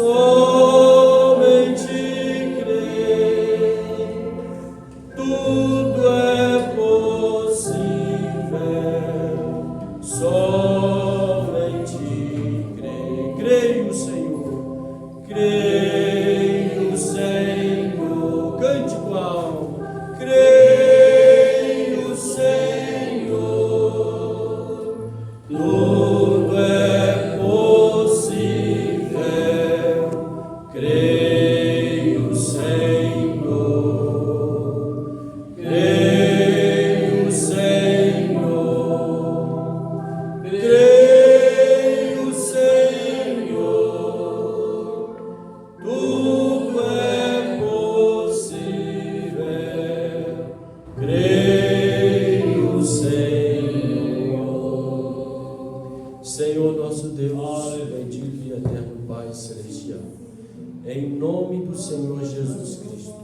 somente creio, tudo é possível, somente creio. Creio, Senhor, creio, Senhor, cante com a alma, creio, Senhor, tudo é possível, creio, Senhor, creio, Senhor, creio, Senhor, tudo é possível, creio, Senhor. Senhor nosso Deus, bendito e eterno Pai Celestial, em nome do Senhor Jesus Cristo,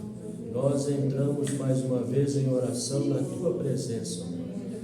nós entramos mais uma vez em oração na Tua presença,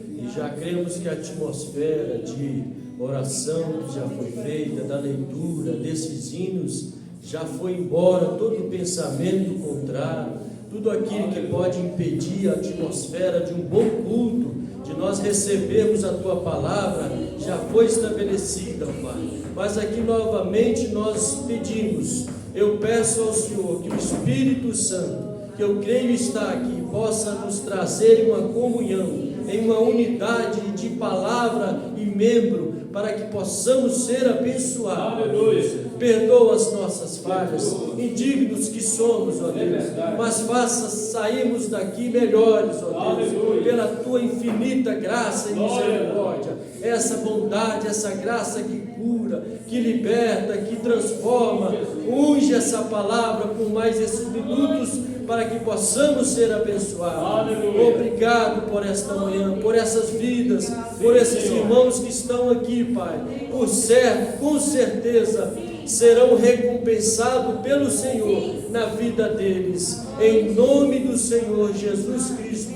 e já cremos que a atmosfera de oração que já foi feita, da leitura desses hinos, já foi embora todo pensamento contrário, tudo aquilo que pode impedir a atmosfera de um bom culto, de nós recebermos a Tua palavra, já foi estabelecida, Pai. Mas aqui novamente nós pedimos, eu peço ao Senhor que o Espírito Santo, que eu creio está aqui, possa nos trazer uma comunhão, em uma unidade de palavra e membro, para que possamos ser abençoados. Aleluia. Perdoa as nossas falhas, indignos que somos, ó Deus, mas faça sairmos daqui melhores, ó Deus, pela Tua infinita graça e misericórdia, essa bondade, essa graça que cura, que liberta, que transforma. Unge essa palavra por mais esses minutos, para que possamos ser abençoados. Aleluia. Obrigado por esta manhã, por essas vidas, por esses irmãos que estão aqui, Pai. Por certo, com certeza, serão recompensados pelo Senhor na vida deles. Em nome do Senhor Jesus Cristo.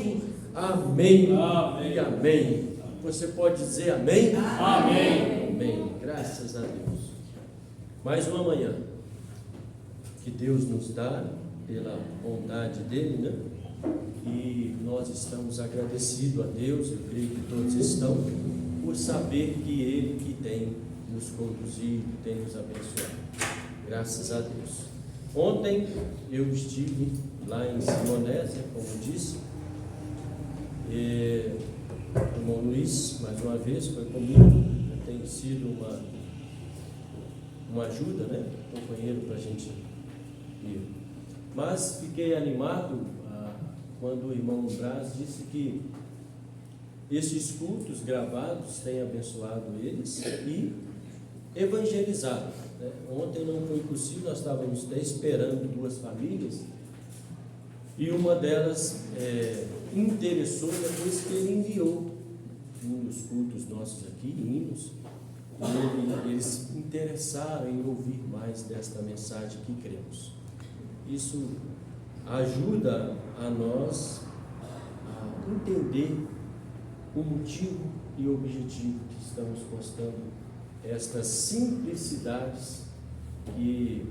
Amém. Amém. E amém. Você pode dizer amém? Amém. Amém. Graças a Deus. Mais uma manhã que Deus nos dá pela bondade dele, né? E nós estamos agradecidos a Deus, eu creio que todos estão, por saber que Ele que tem nos conduzido, tem nos abençoado. Graças a Deus. Ontem eu estive lá em Simonésia, como disse, o irmão Luiz, mais uma vez, foi comigo, tem sido uma ajuda, né? Companheiro para a gente ir. Mas fiquei animado quando o irmão Braz disse que esses cultos gravados têm abençoado eles e evangelizado, né? Ontem não foi possível, nós estávamos até esperando duas famílias e uma delas interessou depois que ele enviou um dos cultos nossos aqui, hinos, e eles interessaram em ouvir mais desta mensagem que cremos. Isso ajuda a nós a entender o motivo e o objetivo que estamos postando, estas simplicidades que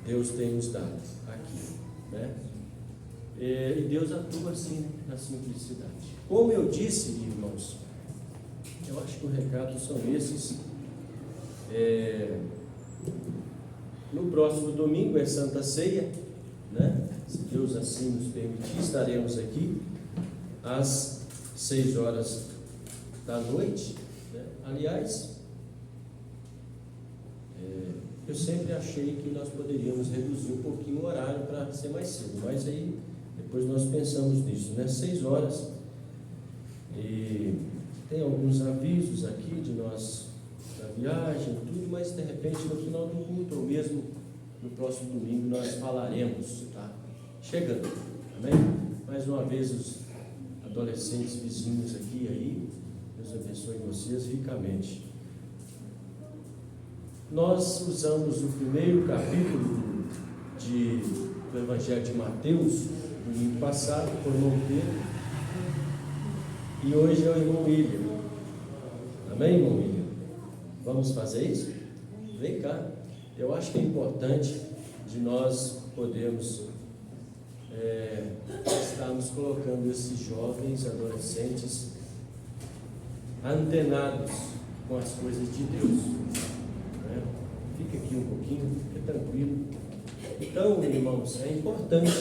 Deus tem nos dado aqui, né? E Deus atua assim na simplicidade. Como eu disse, irmãos, eu acho que o recado são esses. No próximo domingo é Santa Ceia, né? Se Deus assim nos permitir, estaremos aqui às 6 horas da noite, né? Aliás, eu sempre achei que nós poderíamos reduzir um pouquinho o horário para ser mais cedo, mas aí depois nós pensamos nisso, né? 6 horas, e tem alguns avisos aqui de nós, da viagem, tudo, mas de repente no final do culto, ou mesmo no próximo domingo, nós falaremos, tá? Chegando, amém? Mais uma vez os adolescentes vizinhos aqui, aí, Deus abençoe vocês ricamente. Nós usamos o primeiro capítulo do Evangelho de Mateus, domingo passado, por irmão Pedro, e hoje é o irmão William. Amém, irmão William? Vamos fazer isso? Vem cá. Eu acho que é importante de nós podermos estarmos colocando esses jovens, adolescentes, antenados com as coisas de Deus, né? Fica aqui um pouquinho, fica tranquilo. Então, irmãos, é importante.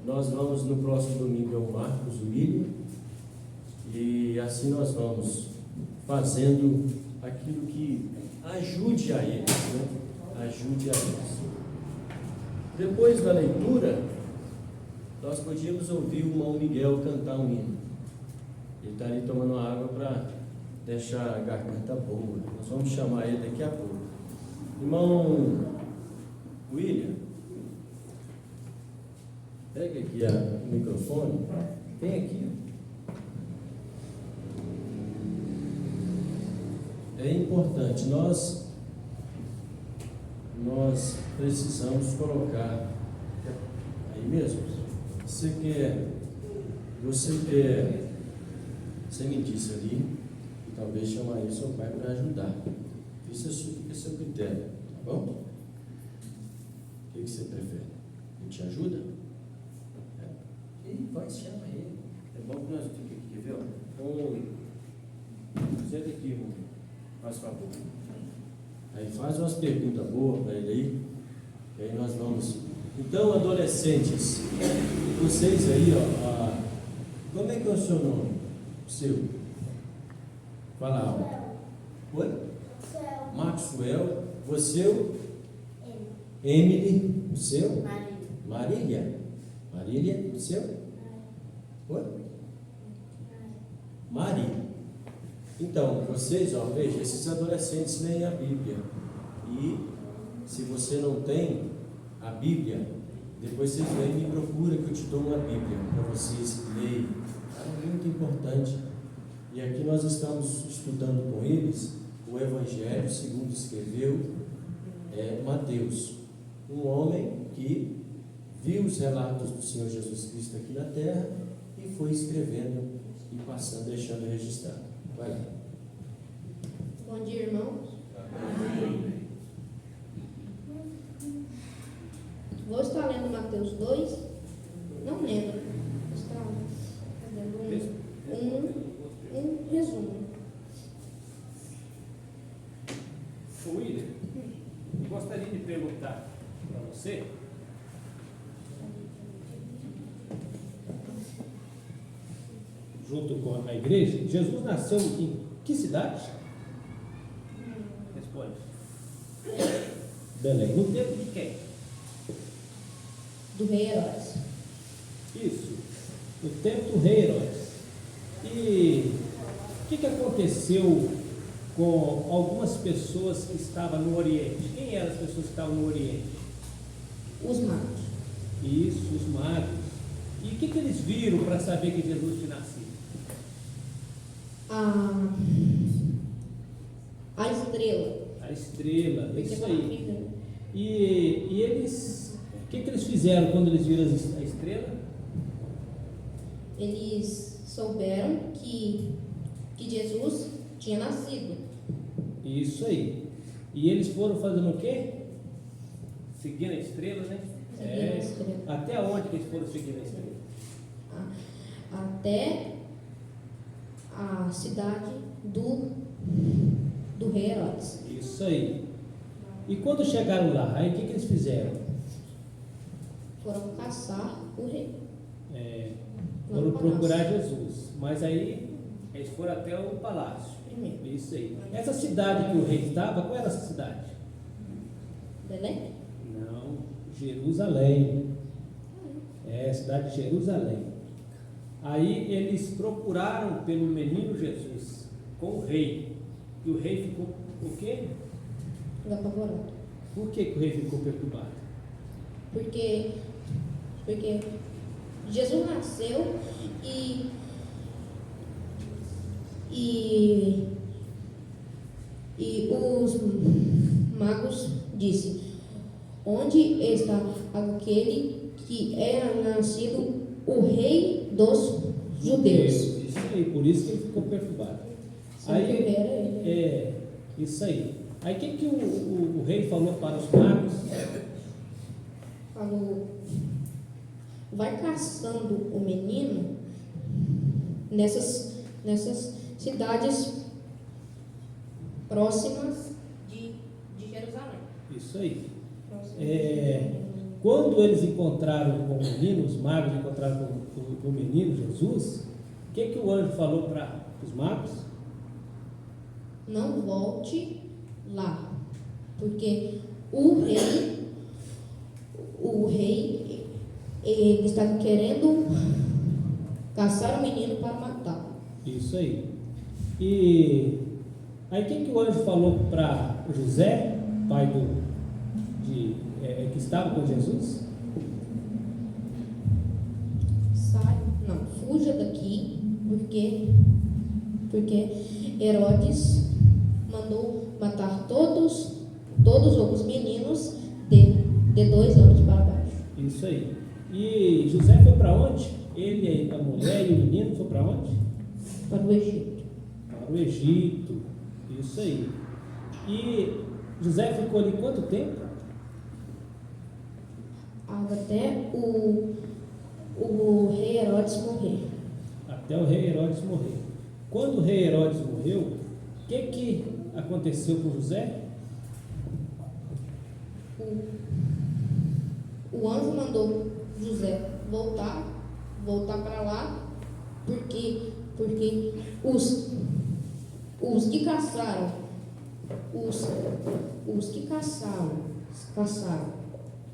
Nós vamos no próximo domingo ao Marcos William, e assim nós vamos fazendo aquilo que ajude a eles, né? Ajude a eles. Depois da leitura, nós podíamos ouvir o irmão Miguel cantar um hino. Ele está ali tomando água para deixar a garganta boa. Nós vamos chamar ele daqui a pouco. Irmão William, pega aqui o microfone. Tem aqui. É importante, nós precisamos colocar aí mesmo. Você me disse ali, e talvez chamaria seu pai para ajudar. Isso fica a seu critério, tá bom? O que você prefere? Ele te ajuda? Vai, chama ele. É bom que nós fiquemos aqui, quer ver? Senta aqui, irmão. Faz favor. Aí faz umas perguntas boas para ele aí. E aí nós vamos. Então, adolescentes, vocês aí, ó, como é que é o seu nome? O seu? Fala alto. Oi? Maxwell. Você? Emily. O seu? Marília. Marília. O seu? Oi? Maria. Então, vocês, ó, veja, esses adolescentes leem a Bíblia. E se você não tem a Bíblia, depois vocês vêm e me procuram que eu te dou uma Bíblia para vocês lerem. É muito importante. E aqui nós estamos estudando com eles o Evangelho segundo escreveu Mateus, um homem que viu os relatos do Senhor Jesus Cristo aqui na terra e foi escrevendo e passando, deixando registrado. Vai lá. Bom dia, irmãos. Amém. Vou estar lendo Mateus 2. Não lembro. Está fazendo um resumo. William, eu gostaria de perguntar para você. Junto com a igreja, Jesus nasceu em que cidade? Responde. Belém. No tempo de quem? Do rei Herodes. Isso. No tempo do rei Herodes. E o que aconteceu com algumas pessoas que estavam no Oriente? Quem eram as pessoas que estavam no Oriente? Os magos. Isso, os magos. E o que eles viram para saber que Jesus tinha nascido? A estrela. A estrela, Porque isso tá aí. aqui, né? E eles, o que eles fizeram quando eles viram a estrela? Eles souberam que Jesus tinha nascido. Isso aí. E eles foram fazendo o quê? Seguindo a estrela, né? Seguindo a estrela. Até onde que eles foram seguindo a estrela? Até a cidade do rei Herodes. Isso aí. E quando chegaram lá, aí o que eles fizeram? Foram caçar o rei. Foram procurar Jesus. Mas aí eles foram até o palácio. Primeiro. Isso aí. Essa cidade que o rei estava, qual era essa cidade? Belém? Não, Jerusalém. É a cidade de Jerusalém. Aí eles procuraram pelo menino Jesus com o rei. E o rei ficou o quê? Apavorado. Por que o rei ficou perturbado? Porque Jesus nasceu e os magos disseram: onde está aquele que era nascido o rei dos judeus? Isso aí, por isso que ele ficou perturbado. Aí, era ele. Isso aí. Aí o que o rei falou para os magos? Falou, vai caçando o menino nessas cidades próximas de Jerusalém. Isso aí. Próximas Quando eles encontraram com o menino, os magos encontraram com o menino Jesus, o que o anjo falou para os magos? Não volte lá, porque o rei ele estava querendo caçar o menino para matá-lo. Isso aí. E aí o que o anjo falou para José, pai que estava com Jesus? Fuja daqui, porque Herodes mandou matar todos os meninos de 2 anos para baixo. Isso aí. E José foi para onde? Ele, a mulher e o menino foi para onde? Para o Egito. Para o Egito. Isso aí. E José ficou ali quanto tempo? Até o rei Herodes morrer. Até o rei Herodes morrer. Quando o rei Herodes morreu, o que aconteceu com José? O anjo mandou José voltar para lá, porque os que caçaram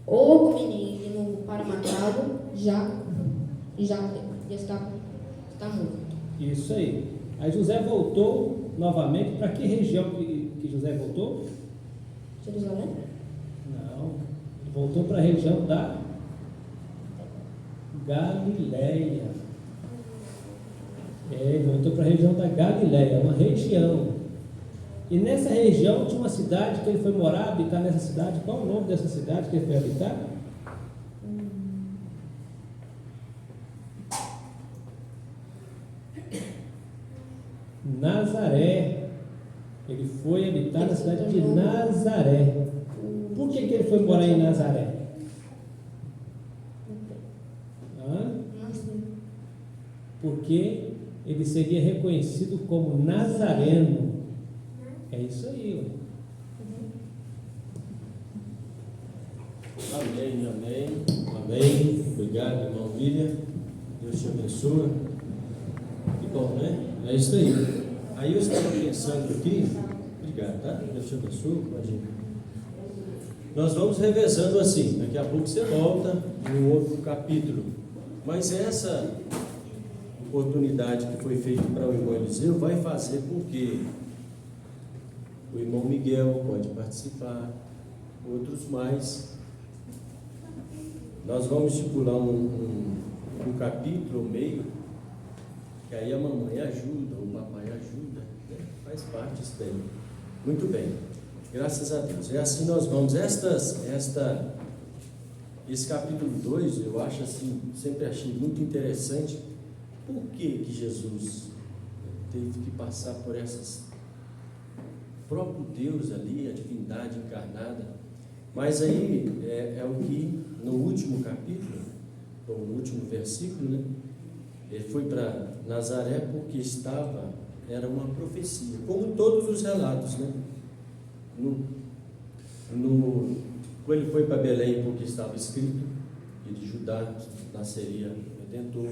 o menino para matá-lo já está morto. Isso aí. Aí José voltou novamente. Para que região que José voltou? Jerusalém? Não. Ele voltou para a região da Galileia. Ele voltou para a região da Galileia, uma região. E nessa região tinha uma cidade que ele foi morar, habitar nessa cidade. Qual o nome dessa cidade que ele foi habitar? Nazaré. Ele foi habitar na cidade de Nazaré. Por que ele foi morar em Nazaré? Porque ele seria reconhecido como nazareno. É isso aí. Amém, amém, amém. Obrigado, irmão William. Deus te abençoe. Que bom, né? É isso aí. Aí eu estava pensando aqui. Obrigado, tá? Deus te abençoe. Pode ir. Nós vamos revezando assim. Daqui a pouco você volta em um outro capítulo. Mas essa oportunidade que foi feita para o irmão Eliseu vai fazer com que o irmão Miguel pode participar, outros mais. Nós vamos estipular um capítulo, meio, que aí a mamãe ajuda, o papai ajuda, né? Faz parte isso daí. Muito bem, graças a Deus. É assim nós vamos. Esse capítulo 2, eu acho assim, sempre achei muito interessante. Por que Jesus teve que passar por essas... O próprio Deus ali, a divindade encarnada. Mas aí é o que no último capítulo, ou no último versículo, né? Ele foi para Nazaré porque era uma profecia, como todos os relatos, né? Quando ele foi para Belém porque estava escrito que de Judá nasceria o Redentor,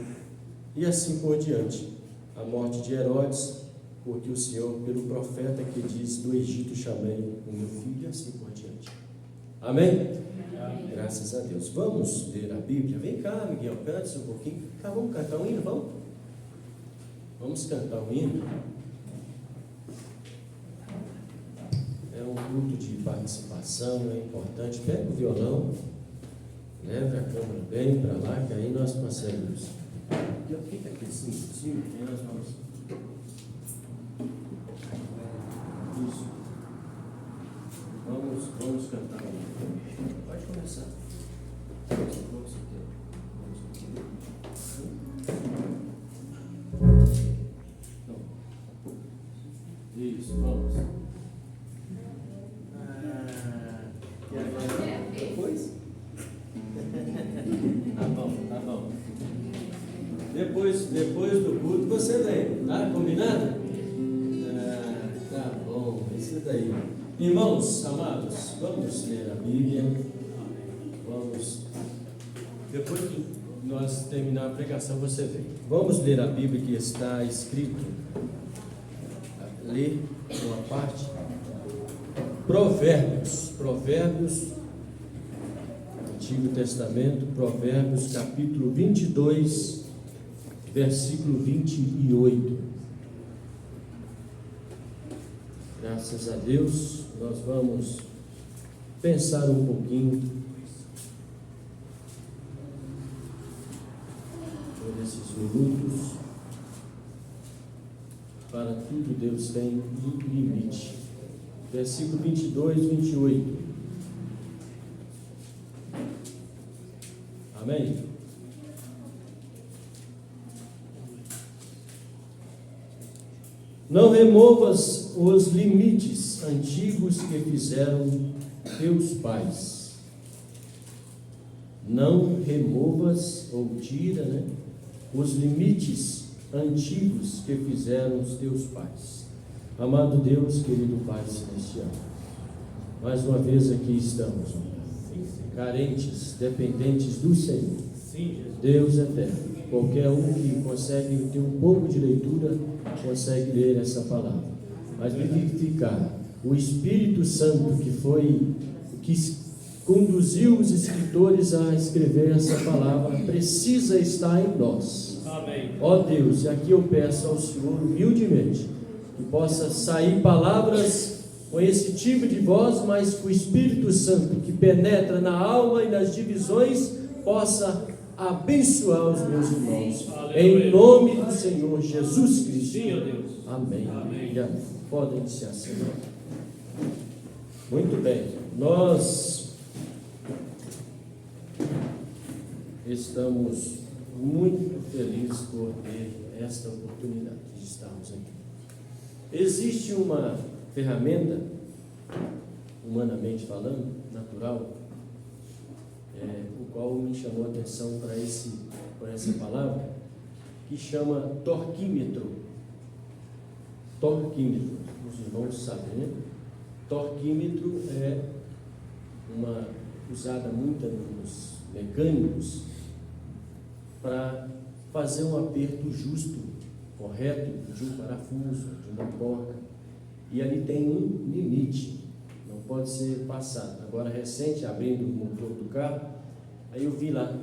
e assim por diante. A morte de Herodes, porque o Senhor, pelo profeta que diz, do Egito chamei o meu filho, e assim por diante. Amém? Amém. Graças a Deus. Vamos ler a Bíblia. Vem cá, Miguel, cante um pouquinho. Tá, vamos cantar um hino, vamos? Vamos cantar um hino. É um culto de participação, é importante. Pega o violão, leve a câmera bem para lá, que aí nós conseguimos. Fica aqui assim, que nós vamos. Isso. Vamos cantar. Pode começar. Isso, vamos. você vem, tá? Combinado? Tá bom, isso daí. Irmãos amados, vamos ler a Bíblia. Depois que nós terminar a pregação, você vem. Vamos ler a Bíblia que está escrito. Ler uma parte. Provérbios, Antigo Testamento, Provérbios, capítulo 22, versículo 28. Graças a Deus, nós vamos pensar um pouquinho por esses minutos. Para tudo Deus tem um limite. Versículo 22, 28. Amém? Não removas os limites antigos que fizeram teus pais. Não removas ou tira, os limites antigos que fizeram os teus pais. Amado Deus, querido Pai Celestial, mais uma vez aqui estamos, carentes, dependentes do Senhor. Deus eterno, qualquer um que consegue ter um pouco de leitura, consegue ler essa palavra, mas verificar o Espírito Santo que conduziu os escritores a escrever essa palavra, precisa estar em nós. Amém. Ó Deus, e aqui eu peço ao Senhor humildemente que possa sair palavras com esse tipo de voz, mas que o Espírito Santo que penetra na alma e nas divisões possa abençoar os meus irmãos. Aleluia. Em nome do Senhor Jesus Cristo. Sim, ó Deus. Amém. Amém. Já podem se assentar. Muito bem. Nós estamos muito felizes por ter esta oportunidade de estarmos aqui. Existe uma ferramenta, humanamente falando, natural, o qual me chamou a atenção para essa palavra, que chama torquímetro. Torquímetro, os irmãos sabem, né? Torquímetro é uma usada muito nos mecânicos para fazer um aperto justo, correto de um parafuso, de uma porca, e ali tem um limite, não pode ser passado. Agora recente, abrindo o motor do carro, aí eu vi lá,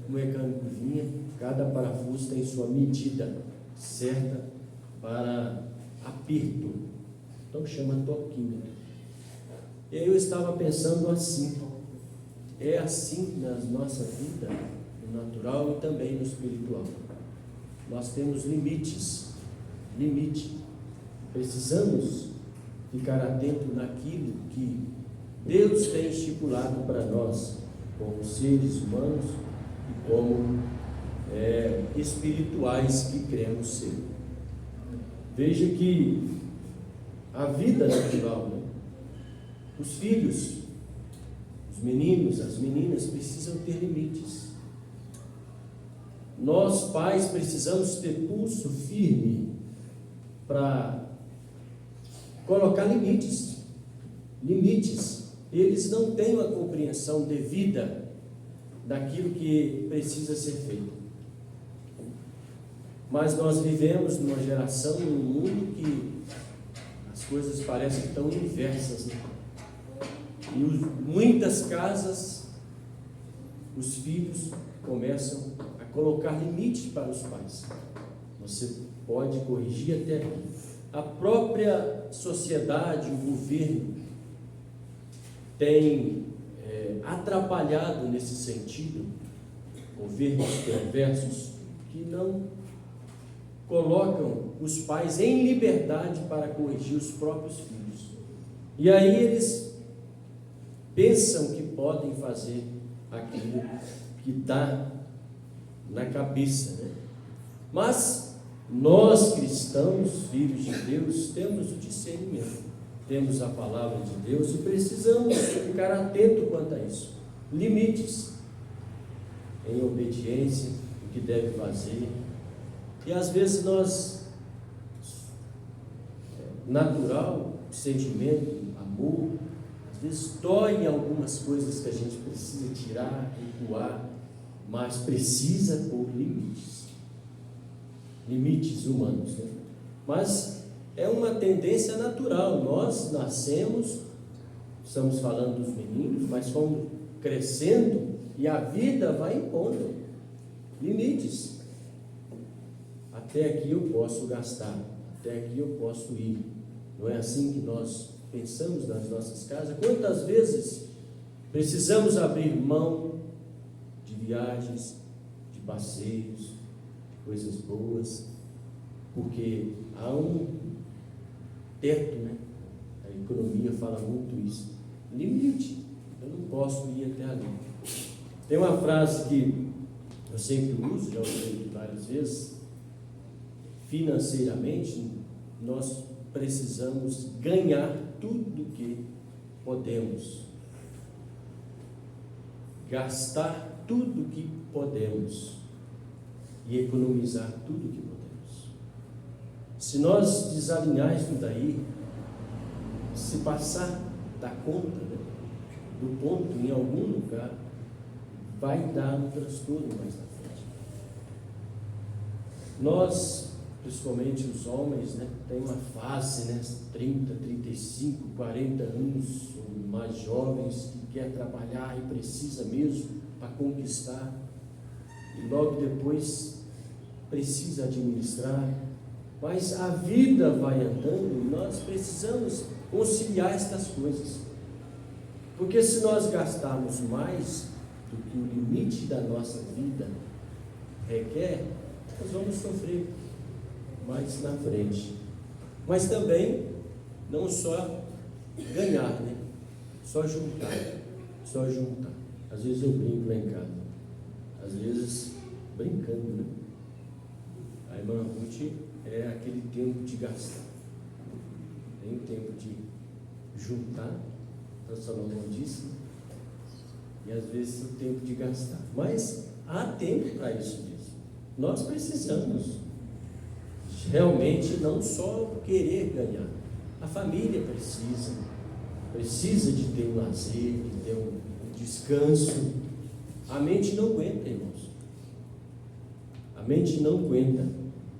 o mecânico vinha, cada parafuso tem sua medida certa para aperto, então chama torquímetro. E aí eu estava pensando assim, é assim na nossa vida, no natural e também no espiritual. Nós temos limite. Precisamos ficar atento naquilo que Deus tem estipulado para nós, como seres humanos e como espirituais que cremos ser. Veja que a vida natural, os filhos, os meninos, as meninas precisam ter limites. Nós, pais, precisamos ter pulso firme para colocar limites. Eles não têm uma compreensão devida daquilo que precisa ser feito. Mas nós vivemos numa geração, num mundo que as coisas parecem tão inversas, E muitas casas, os filhos começam a colocar limites para os pais. Você pode corrigir até aqui. A própria sociedade, o governo, tem atrapalhado nesse sentido, governos perversos que não colocam os pais em liberdade para corrigir os próprios filhos. E aí eles pensam que podem fazer aquilo que está na cabeça, Mas nós cristãos, filhos de Deus, temos o discernimento, temos a palavra de Deus e precisamos ficar atento quanto a isso. Limites em obediência, o que deve fazer, E às vezes nós, natural, sentimento, amor, às vezes dói algumas coisas que a gente precisa tirar, recuar, mas precisa pôr limites. Limites humanos, né? Mas é uma tendência natural. Nós nascemos, estamos falando dos meninos, mas fomos crescendo e a vida vai impondo limites. Até aqui eu posso gastar, até aqui eu posso ir. Não é assim que nós pensamos nas nossas casas? Quantas vezes precisamos abrir mão de viagens, de passeios, coisas boas, porque há um teto, né? A economia fala muito isso. Limite. Eu não posso ir até ali. Tem uma frase que eu sempre uso, já usei várias vezes. Financeiramente, nós precisamos ganhar tudo que podemos, gastar tudo que podemos e economizar tudo que podemos. Se nós desalinhar isso daí, se passar da conta, né, do ponto em algum lugar, vai dar um transtorno mais na frente. Nós, principalmente os homens, né, tem uma fase, né, 30, 35, 40 anos, ou mais jovens, que quer trabalhar e precisa mesmo para conquistar, e logo depois precisa administrar, mas a vida vai andando e nós precisamos conciliar estas coisas, porque se nós gastarmos mais do que o limite da nossa vida requer, nós vamos sofrer mais na frente. Mas também não só ganhar, né? Só juntar. Às vezes eu brinco lá em casa, às vezes brincando, né? A irmã Ruth é aquele tempo de gastar, tem o tempo de juntar, o Salomão disse, e às vezes o tempo de gastar, mas há tempo para isso mesmo. Nós precisamos realmente não só querer ganhar, a família precisa de ter um lazer, de ter um descanso. A mente não aguenta, irmãos, a mente não aguenta,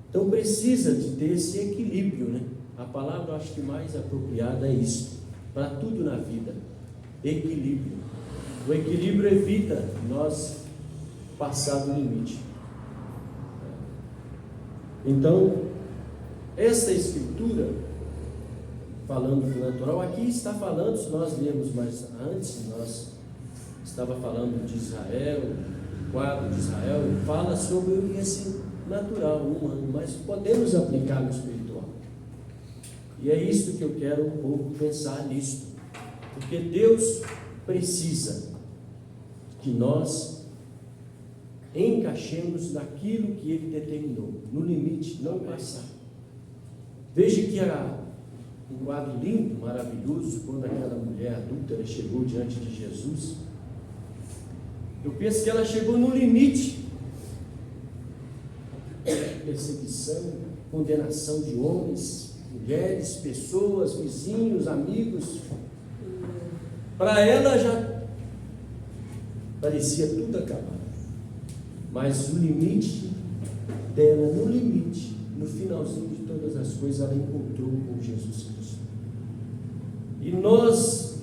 então precisa de ter esse equilíbrio, né? A palavra eu acho que mais apropriada é isso, para tudo na vida, equilíbrio. O equilíbrio evita nós passar do limite. Então, essa escritura, falando do natural, aqui está falando, se nós lermos mais antes, nós estava falando de Israel, o quadro de Israel, fala sobre esse natural, humano, mas podemos aplicar no espiritual. E é isso que eu quero um pouco pensar nisso, porque Deus precisa que nós encaixemos naquilo que Ele determinou, no limite, não passar. Veja que um quadro lindo, maravilhoso, quando aquela mulher adúltera chegou diante de Jesus. Eu penso que ela chegou no limite. Perseguição, condenação de homens, mulheres, pessoas, vizinhos, amigos. Para ela já parecia tudo acabado. Mas o limite dela, no limite, no finalzinho de todas as coisas, ela encontrou com Jesus Cristo. E nós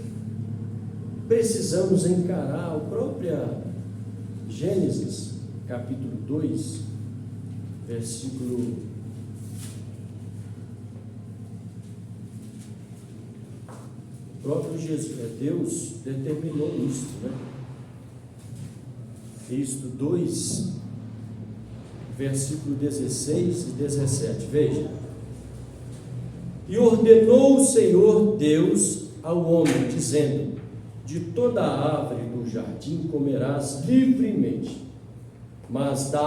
precisamos encarar o próprio Gênesis, capítulo 2, versículo 1. O próprio Deus determinou isso, né? Êxodo 2, versículo 16 e 17, veja. E ordenou o Senhor Deus ao homem, dizendo: de toda a árvore do jardim comerás livremente, mas da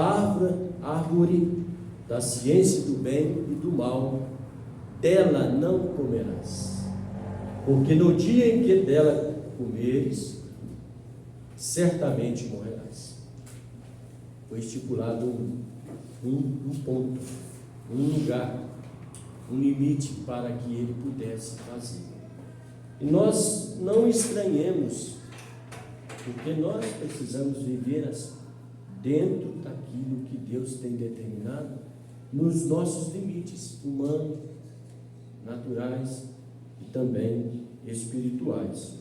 árvore da ciência do bem e do mal, dela não comerás, porque no dia em que dela comeres, certamente morrerás. Foi estipulado um ponto, um lugar, um limite para que ele pudesse fazer. E nós não estranhemos, porque nós precisamos viver dentro daquilo que Deus tem determinado, nos nossos limites humanos, naturais e também espirituais.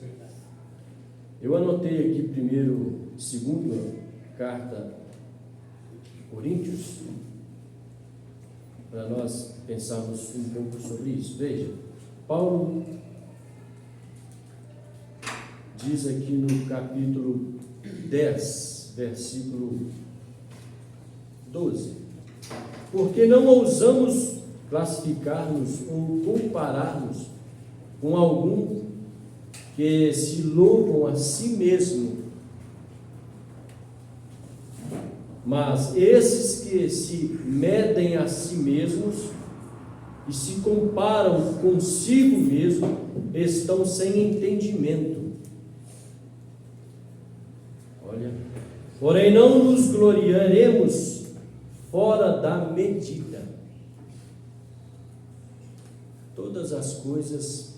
Eu anotei aqui primeiro, segunda carta de Coríntios, para nós pensarmos um pouco sobre isso. Veja, Paulo diz aqui no capítulo 10, versículo 12: porque não ousamos classificar-nos ou comparar-nos com algum que se louvam a si mesmo, mas esses que se medem a si mesmos e se comparam consigo mesmo estão sem entendimento. Olha, porém não nos gloriaremos fora da medida. Todas as coisas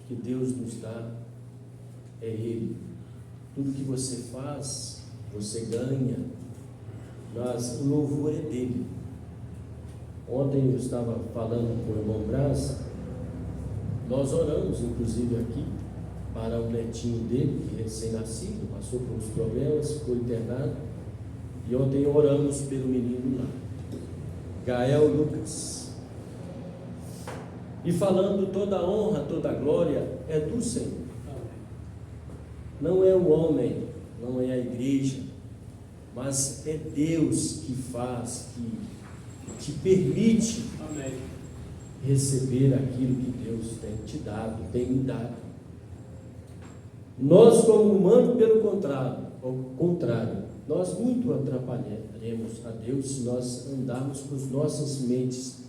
que Deus nos dá é Ele. Tudo que você faz, você ganha, mas o louvor é dele. Ontem eu estava falando com o irmão Braz, nós oramos inclusive aqui para o netinho dele, que é recém-nascido, passou por uns problemas, ficou internado, e ontem oramos pelo menino lá, Gael Lucas, e falando toda a honra, toda a glória é do Senhor, não é o homem, não é a igreja, mas é Deus que faz, que te permite receber aquilo que Deus tem te dado, tem me dado. Nós, como humanos, pelo contrário, nós muito atrapalharemos a Deus se nós andarmos com as nossas mentes,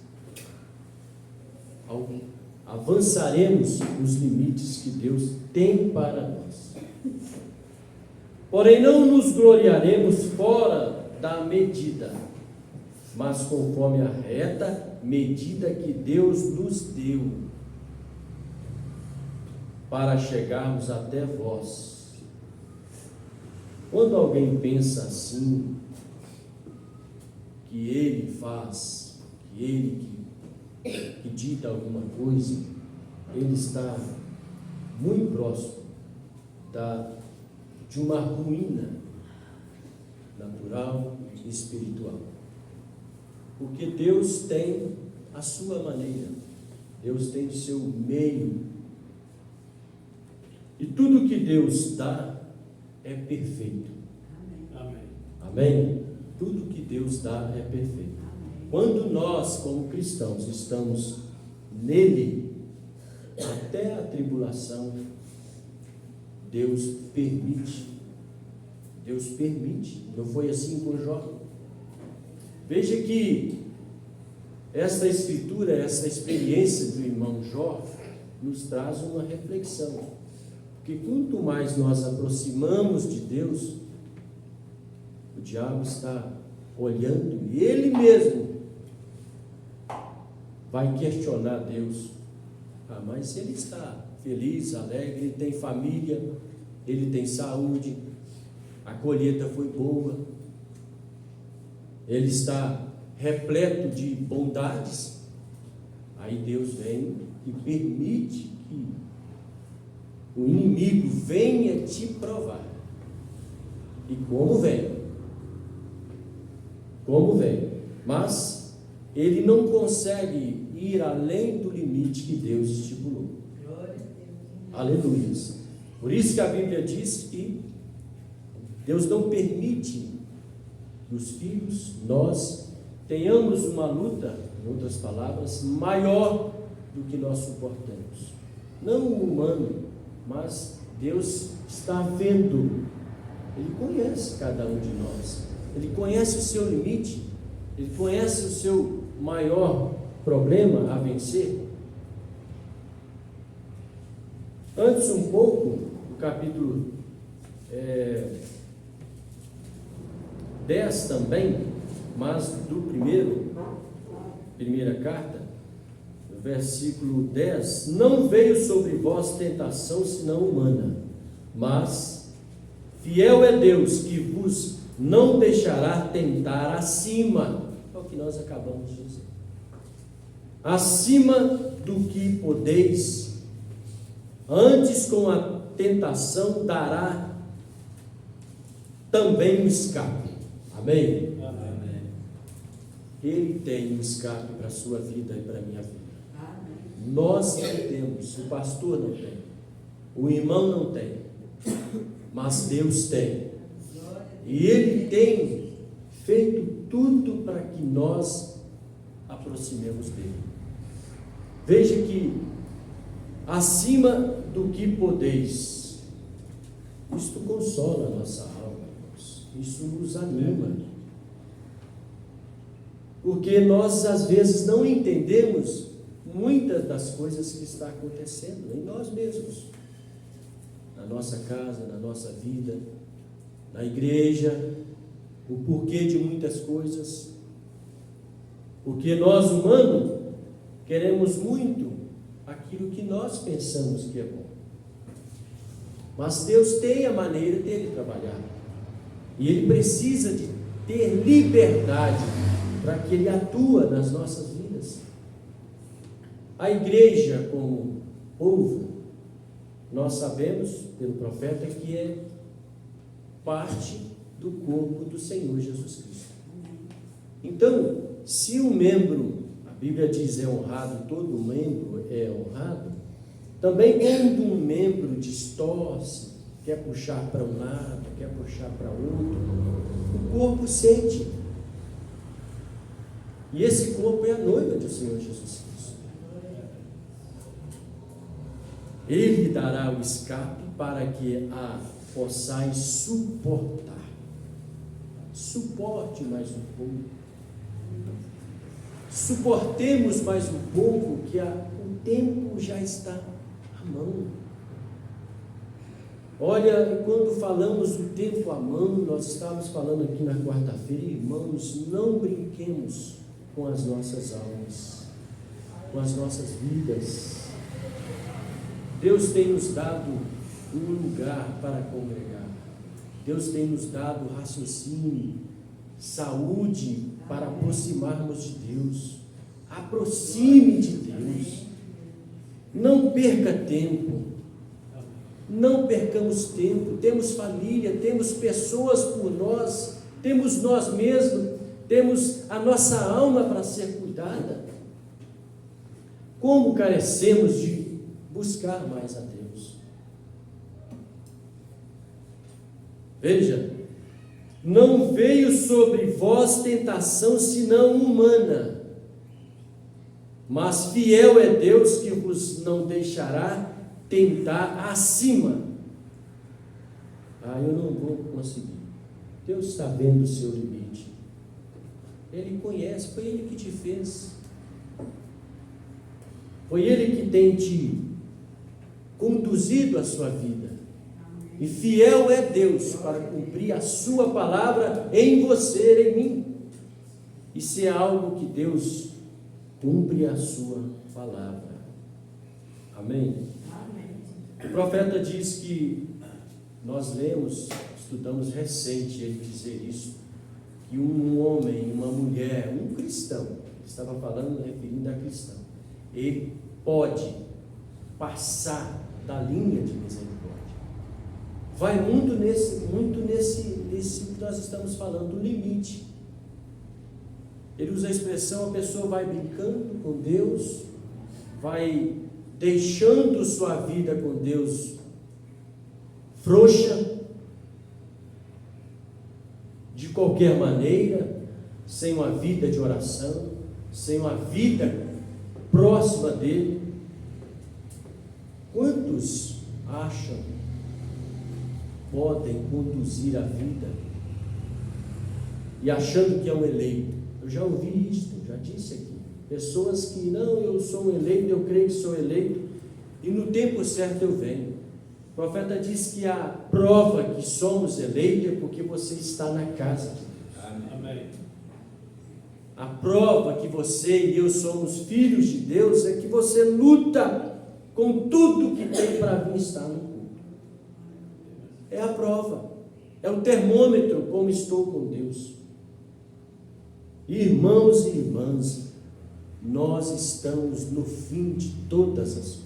avançaremos os limites que Deus tem para nós. Porém, não nos gloriaremos fora da medida, mas conforme a reta medida que Deus nos deu, para chegarmos até vós. Quando alguém pensa assim, que ele faz, que ele que dita alguma coisa, ele está muito próximo de uma ruína natural e espiritual. Porque Deus tem a sua maneira, Deus tem o seu meio, e tudo que Deus dá é perfeito. Amém. Amém? Tudo que Deus dá é perfeito. Quando nós, como cristãos, estamos nele, até a tribulação, Deus permite. Deus permite. Não foi assim com Jó? Veja que esta escritura, essa experiência do irmão Jó, nos traz uma reflexão. Porque quanto mais nós aproximamos de Deus, o diabo está olhando e ele mesmo vai questionar Deus. Mas ele está feliz, alegre, ele tem família, ele tem saúde, a colheita foi boa, ele está repleto de bondades. Aí Deus vem e permite que o inimigo venha te provar. E como vem? Como vem? Mas ele não consegue ir além do limite que Deus estipulou. Aleluia. Por isso que a Bíblia diz que Deus não permite que os filhos, nós, tenhamos uma luta, em outras palavras, maior do que nós suportamos. Não o humano, mas Deus está vendo. Ele conhece cada um de nós. Ele conhece o seu limite. Ele conhece o seu maior problema a vencer. Antes um pouco, no capítulo 10 também, Mas do primeira carta, no versículo 10, não veio sobre vós tentação senão humana, mas fiel é Deus que vos não deixará tentar acima, é o que nós acabamos de dizer, acima do que podeis, antes com a tentação dará também um escape. Amém? Amém. Ele tem um escape para a sua vida e para a minha vida. Nós não temos, o pastor não tem, o irmão não tem, mas Deus tem. E Ele tem feito tudo para que nós aproximemos dele. Veja que acima do que podeis, isto consola a nossa alma, irmãos. Isso nos anima. Porque nós às vezes não entendemos muitas das coisas que está acontecendo em nós mesmos, na nossa casa, na nossa vida, na igreja, o porquê de muitas coisas. Porque nós, humanos, queremos muito aquilo que nós pensamos que é bom. Mas Deus tem a maneira dele trabalhar. E Ele precisa de ter liberdade para que Ele atua nas nossas vidas. A igreja, como povo, nós sabemos, pelo profeta, que é parte do corpo do Senhor Jesus Cristo. Então, se um membro, a Bíblia diz é honrado, todo membro é honrado, também quando um membro distorce, quer puxar para um lado, quer puxar para outro, o corpo sente. E esse corpo é a noiva do Senhor Jesus Cristo. Ele dará o escape para que a possais suportar. Suporte mais um pouco. Suportemos mais um pouco, que o tempo já está à mão. Olha, quando falamos o tempo à mão, nós estávamos falando aqui na quarta-feira, irmãos, não brinquemos com as nossas almas, com as nossas vidas. Deus tem nos dado um lugar para congregar. Deus tem nos dado raciocínio, saúde para aproximarmos de Deus. Aproxime de Deus. Não perca tempo. Não percamos tempo. Temos família, temos pessoas por nós, temos nós mesmos, temos a nossa alma para ser cuidada. Como carecemos de buscar mais a Deus. Veja, não veio sobre vós tentação senão humana, mas fiel é Deus que vos não deixará tentar acima. Eu não vou conseguir. Deus está vendo o seu limite. Ele conhece, foi Ele que te fez. Foi Ele que tem te conduzido a sua vida. E fiel é Deus para cumprir a sua palavra em você, em mim. Isso é algo que Deus cumpre a sua palavra. Amém? Amém. O profeta diz que nós lemos, estudamos recente ele dizer isso, que um homem, uma mulher, um cristão, estava falando, referindo a cristão, ele pode passar da linha de misericórdia. Vai muito nesse que nós estamos falando, do limite. Ele usa a expressão, a pessoa vai brincando com Deus, vai deixando sua vida com Deus frouxa, de qualquer maneira, sem uma vida de oração, sem uma vida próxima dele. Quantos acham podem conduzir a vida e achando que é um eleito? Eu já ouvi isso, já disse aqui. Pessoas que, não, eu sou um eleito, eu creio que sou eleito, e no tempo certo eu venho. O profeta diz que a prova que somos eleitos é porque você está na casa de Deus. Amém. A prova que você e eu somos filhos de Deus é que você luta com tudo que tem para vir estar no culto. É a prova, é o termômetro como estou com Deus. Irmãos e irmãs, nós estamos no fim de todas as coisas.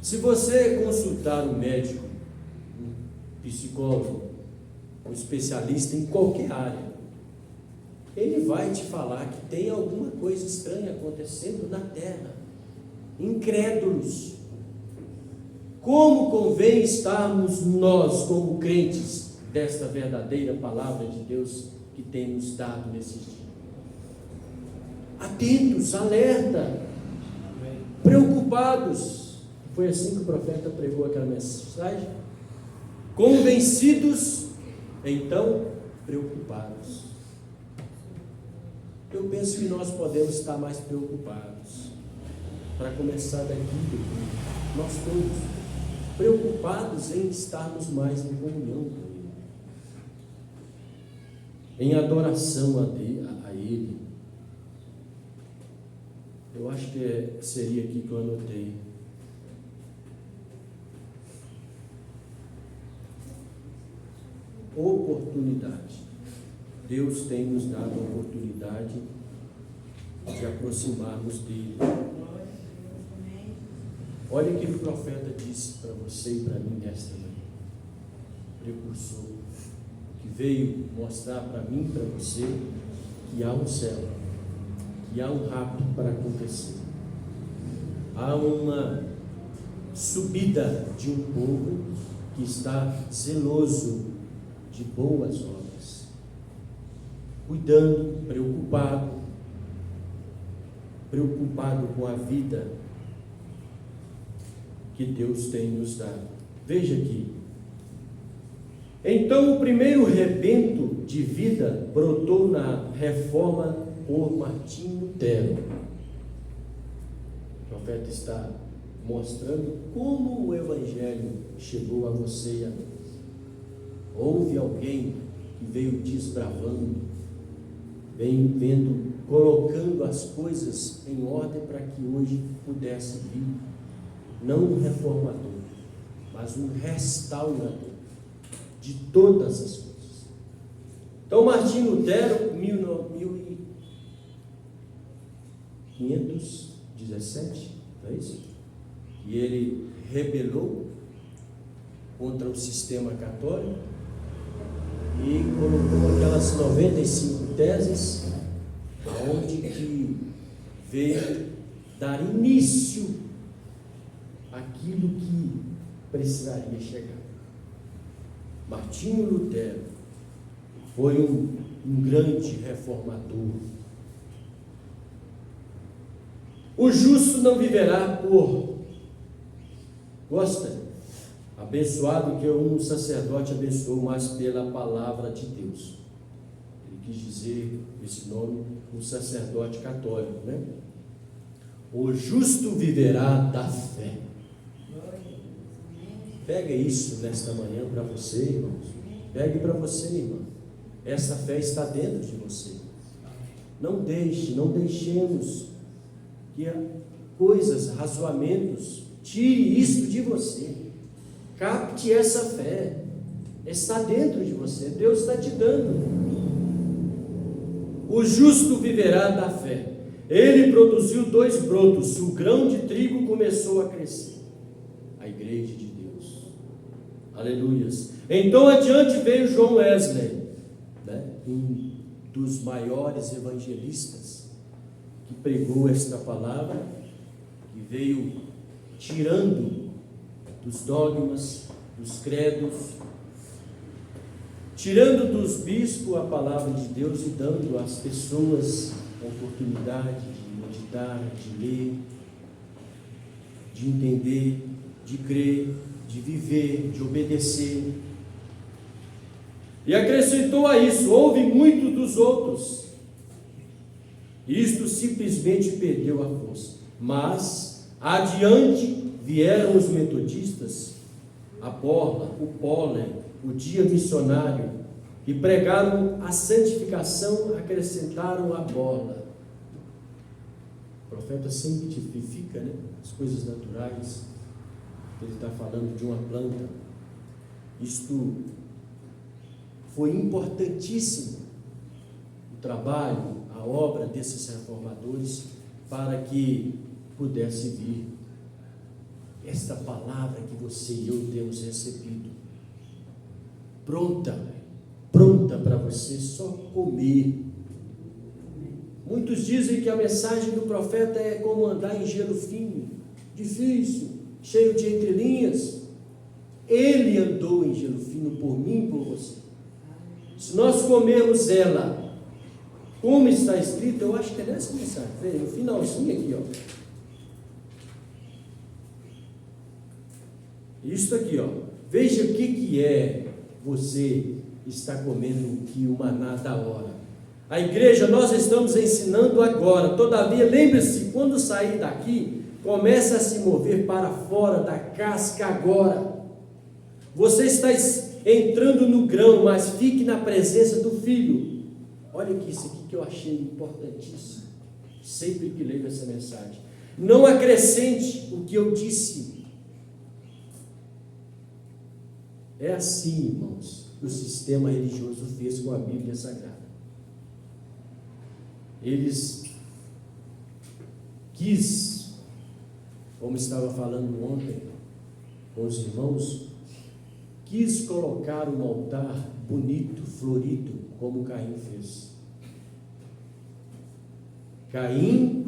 Se você consultar um médico, um psicólogo, um especialista em qualquer área, ele vai te falar que tem alguma coisa estranha acontecendo na terra. Incrédulos. Como convém estarmos nós, como crentes, desta verdadeira palavra de Deus que tem nos dado nesses dias? Atentos, alerta, preocupados. Foi assim que o profeta pregou aquela mensagem. Convencidos, então preocupados. Eu penso que nós podemos estar mais preocupados. Para começar daqui, nós todos preocupados em estarmos mais em comunhão com Ele, em adoração a Ele. Eu acho que seria aqui que eu anotei. Oportunidade. Deus tem nos dado a oportunidade de aproximarmos dele. Olha o que o profeta disse para você e para mim nesta manhã. Precursor, que veio mostrar para mim e para você que há um céu, que há um rapto para acontecer. Há uma subida de um povo que está zeloso de boas obras, cuidando, preocupado com a vida que Deus tem nos dado. Veja aqui. Então o primeiro rebento de vida brotou na reforma por Martinho Lutero. O profeta está mostrando como o Evangelho chegou a você e a mim. Houve alguém que veio desbravando, vendo, colocando as coisas em ordem para que hoje pudesse vir, não um reformador, mas um restaurador de todas as coisas. Então Martinho Lutero, 1517, não é isso? E ele rebelou contra o sistema católico e colocou aquelas 95 teses, onde que veio dar início àquilo que precisaria chegar. Martinho Lutero foi um grande reformador. O justo não viverá por... Gosta? Abençoado que um sacerdote abençoou, mas pela palavra de Deus. Ele quis dizer esse nome, um sacerdote católico, né? O justo viverá da fé. Pega isso nesta manhã para você, irmãos. Pegue para você, irmã. Essa fé está dentro de você. Não deixemos que coisas, razoamentos, tire isso de você. Capte essa fé. Está dentro de você. Deus está te dando. O justo viverá da fé. Ele produziu 2 brotos. O grão de trigo começou a crescer. A igreja de Deus. Aleluias. Então adiante veio John Wesley, né? Um dos maiores evangelistas, que pregou esta palavra, que veio tirando dos dogmas, dos credos, tirando dos bispos a palavra de Deus e dando às pessoas a oportunidade de meditar, de ler, de entender, de crer, de viver, de obedecer. E acrescentou a isso: houve muito dos outros. Isto simplesmente perdeu a força. Mas adiante vieram os metodistas, a borla, o pólen, o dia missionário, e pregaram a santificação, acrescentaram a bola. O profeta sempre tipifica, né, as coisas naturais. Ele está falando de uma planta. Isto foi importantíssimo, o trabalho, a obra desses reformadores, para que pudesse vir esta palavra que você e eu temos recebido, pronta para você só comer. Muitos dizem que a mensagem do profeta é como andar em gelo fino, difícil, cheio de entrelinhas. Ele andou em gelo fino por mim e por você. Se nós comermos ela, como está escrito, eu acho que é nessa mensagem, veja, no finalzinho aqui, ó. Isso aqui, ó. Veja o que é você está comendo que o maná da hora. A igreja, nós estamos ensinando agora. Todavia, lembre-se, quando sair daqui, comece a se mover para fora da casca agora. Você está entrando no grão, mas fique na presença do Filho. Olha aqui, isso aqui que eu achei importantíssimo, sempre que leio essa mensagem. Não acrescente o que eu disse. É assim, irmãos, que o sistema religioso fez com a Bíblia Sagrada. Eles quis, como estava falando ontem com os irmãos, quis colocar um altar bonito, florido, como Caim fez. Caim,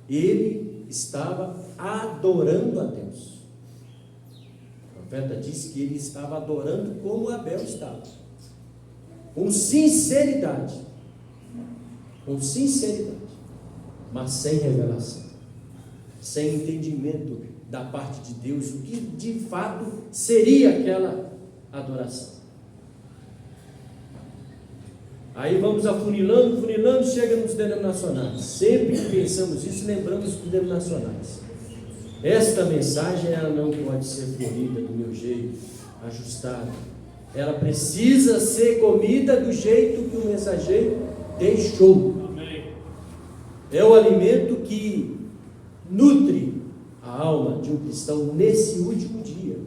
ele estava adorando a Deus. O profeta disse que ele estava adorando como Abel estava, com sinceridade, mas sem revelação, sem entendimento da parte de Deus, o que de fato seria aquela adoração. Aí vamos afunilando, chega nos denominacionais. Sempre que pensamos isso, lembramos dos denominacionais. Esta mensagem, ela não pode ser florida do meu jeito, ajustada. Ela precisa ser comida do jeito que o mensageiro deixou. Amém. É o alimento que nutre a alma de um cristão nesse último dia.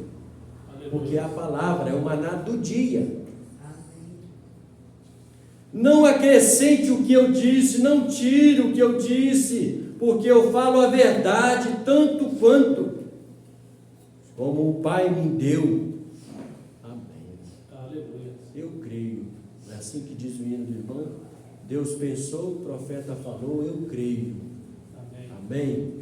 Aleluia. Porque a palavra é o maná do dia. Não acrescente o que eu disse, não tire o que eu disse, porque eu falo a verdade tanto quanto como o Pai me deu. Amém. Aleluia. Eu creio. Não é assim que diz o hino do irmão? Deus pensou, o profeta falou, eu creio. Amém. Amém.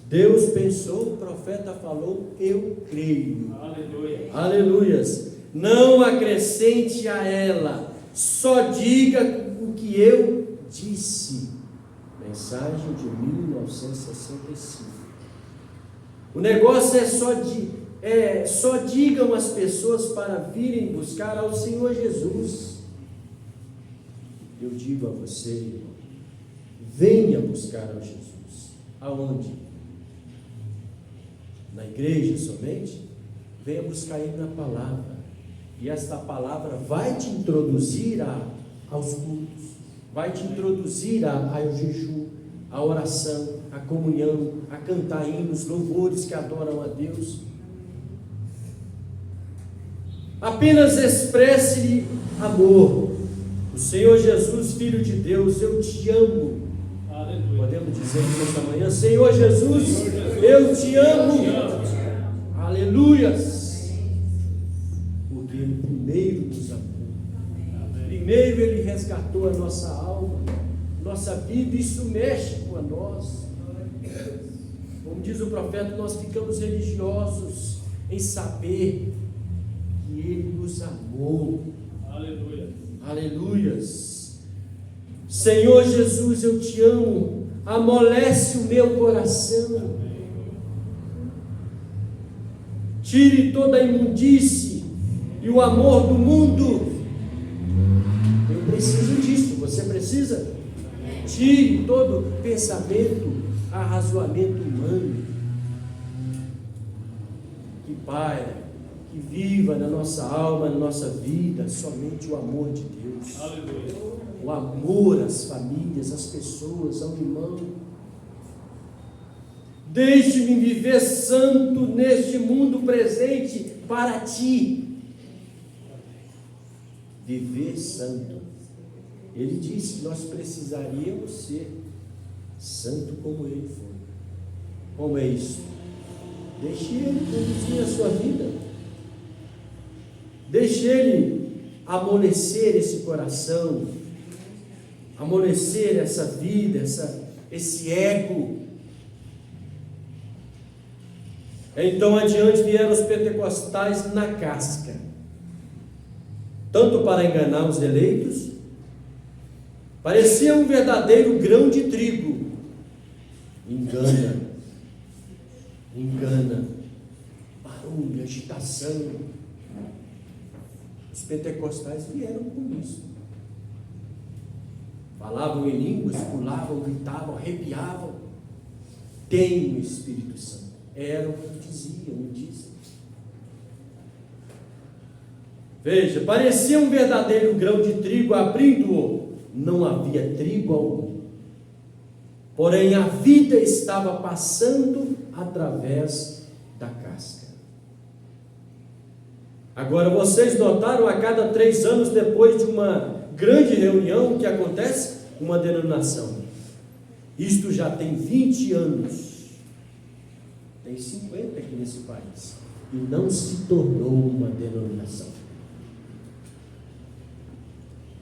Deus pensou, o profeta falou, eu creio. Aleluia. Aleluias. Não acrescente a ela, só diga o que eu disse. Mensagem de 1965. O negócio é só digam as pessoas para virem buscar ao Senhor Jesus. Eu digo a você, irmão, venha buscar ao Jesus. Aonde? Na igreja somente? Venha buscar Ele na palavra. E esta palavra vai te introduzir aos cultos, vai te introduzir ao jejum, à oração, à comunhão, a cantar hinos, louvores que adoram a Deus. Apenas expresse-lhe amor. O Senhor Jesus, Filho de Deus, eu te amo. Aleluia. Podemos dizer nesta manhã, Senhor Jesus, eu te amo. Aleluias. Porque Ele primeiro nos amou. Primeiro Ele resgatou a nossa alma, nossa vida. Isso mexe com a nós. Como diz o profeta, nós ficamos religiosos em saber que Ele nos amou. Aleluia. Aleluias. Senhor Jesus, eu te amo. Amolece o meu coração. Tire toda a imundície e o amor do mundo. Eu preciso disso. Você precisa? Tire todo pensamento, arrazoamento humano que paira, que viva na nossa alma, na nossa vida, somente o amor de Deus. Aleluia. O amor às famílias, às pessoas, ao irmão. Deixe-me viver santo neste mundo presente para ti. Viver santo. Ele disse que nós precisaríamos ser santo como ele foi. Como é isso? Deixe ele conduzir a sua vida. Deixe ele amolecer esse coração, amolecer essa vida, esse ego. Então adiante vieram os pentecostais na casca, tanto para enganar os eleitos, parecia um verdadeiro grão de trigo. Engana, barulho, agitação. Os pentecostais vieram com isso. Falavam em línguas, pulavam, gritavam, arrepiavam. Tem o Espírito Santo. Era o que diziam e dizem. Veja, parecia um verdadeiro grão de trigo, abrindo-o, não havia trigo algum. Porém, a vida estava passando através da casca. Agora, vocês notaram, a cada 3 anos, depois de uma grande reunião, o que acontece? Uma denominação. Isto já tem 20 anos. Tem 50 aqui nesse país. E não se tornou uma denominação.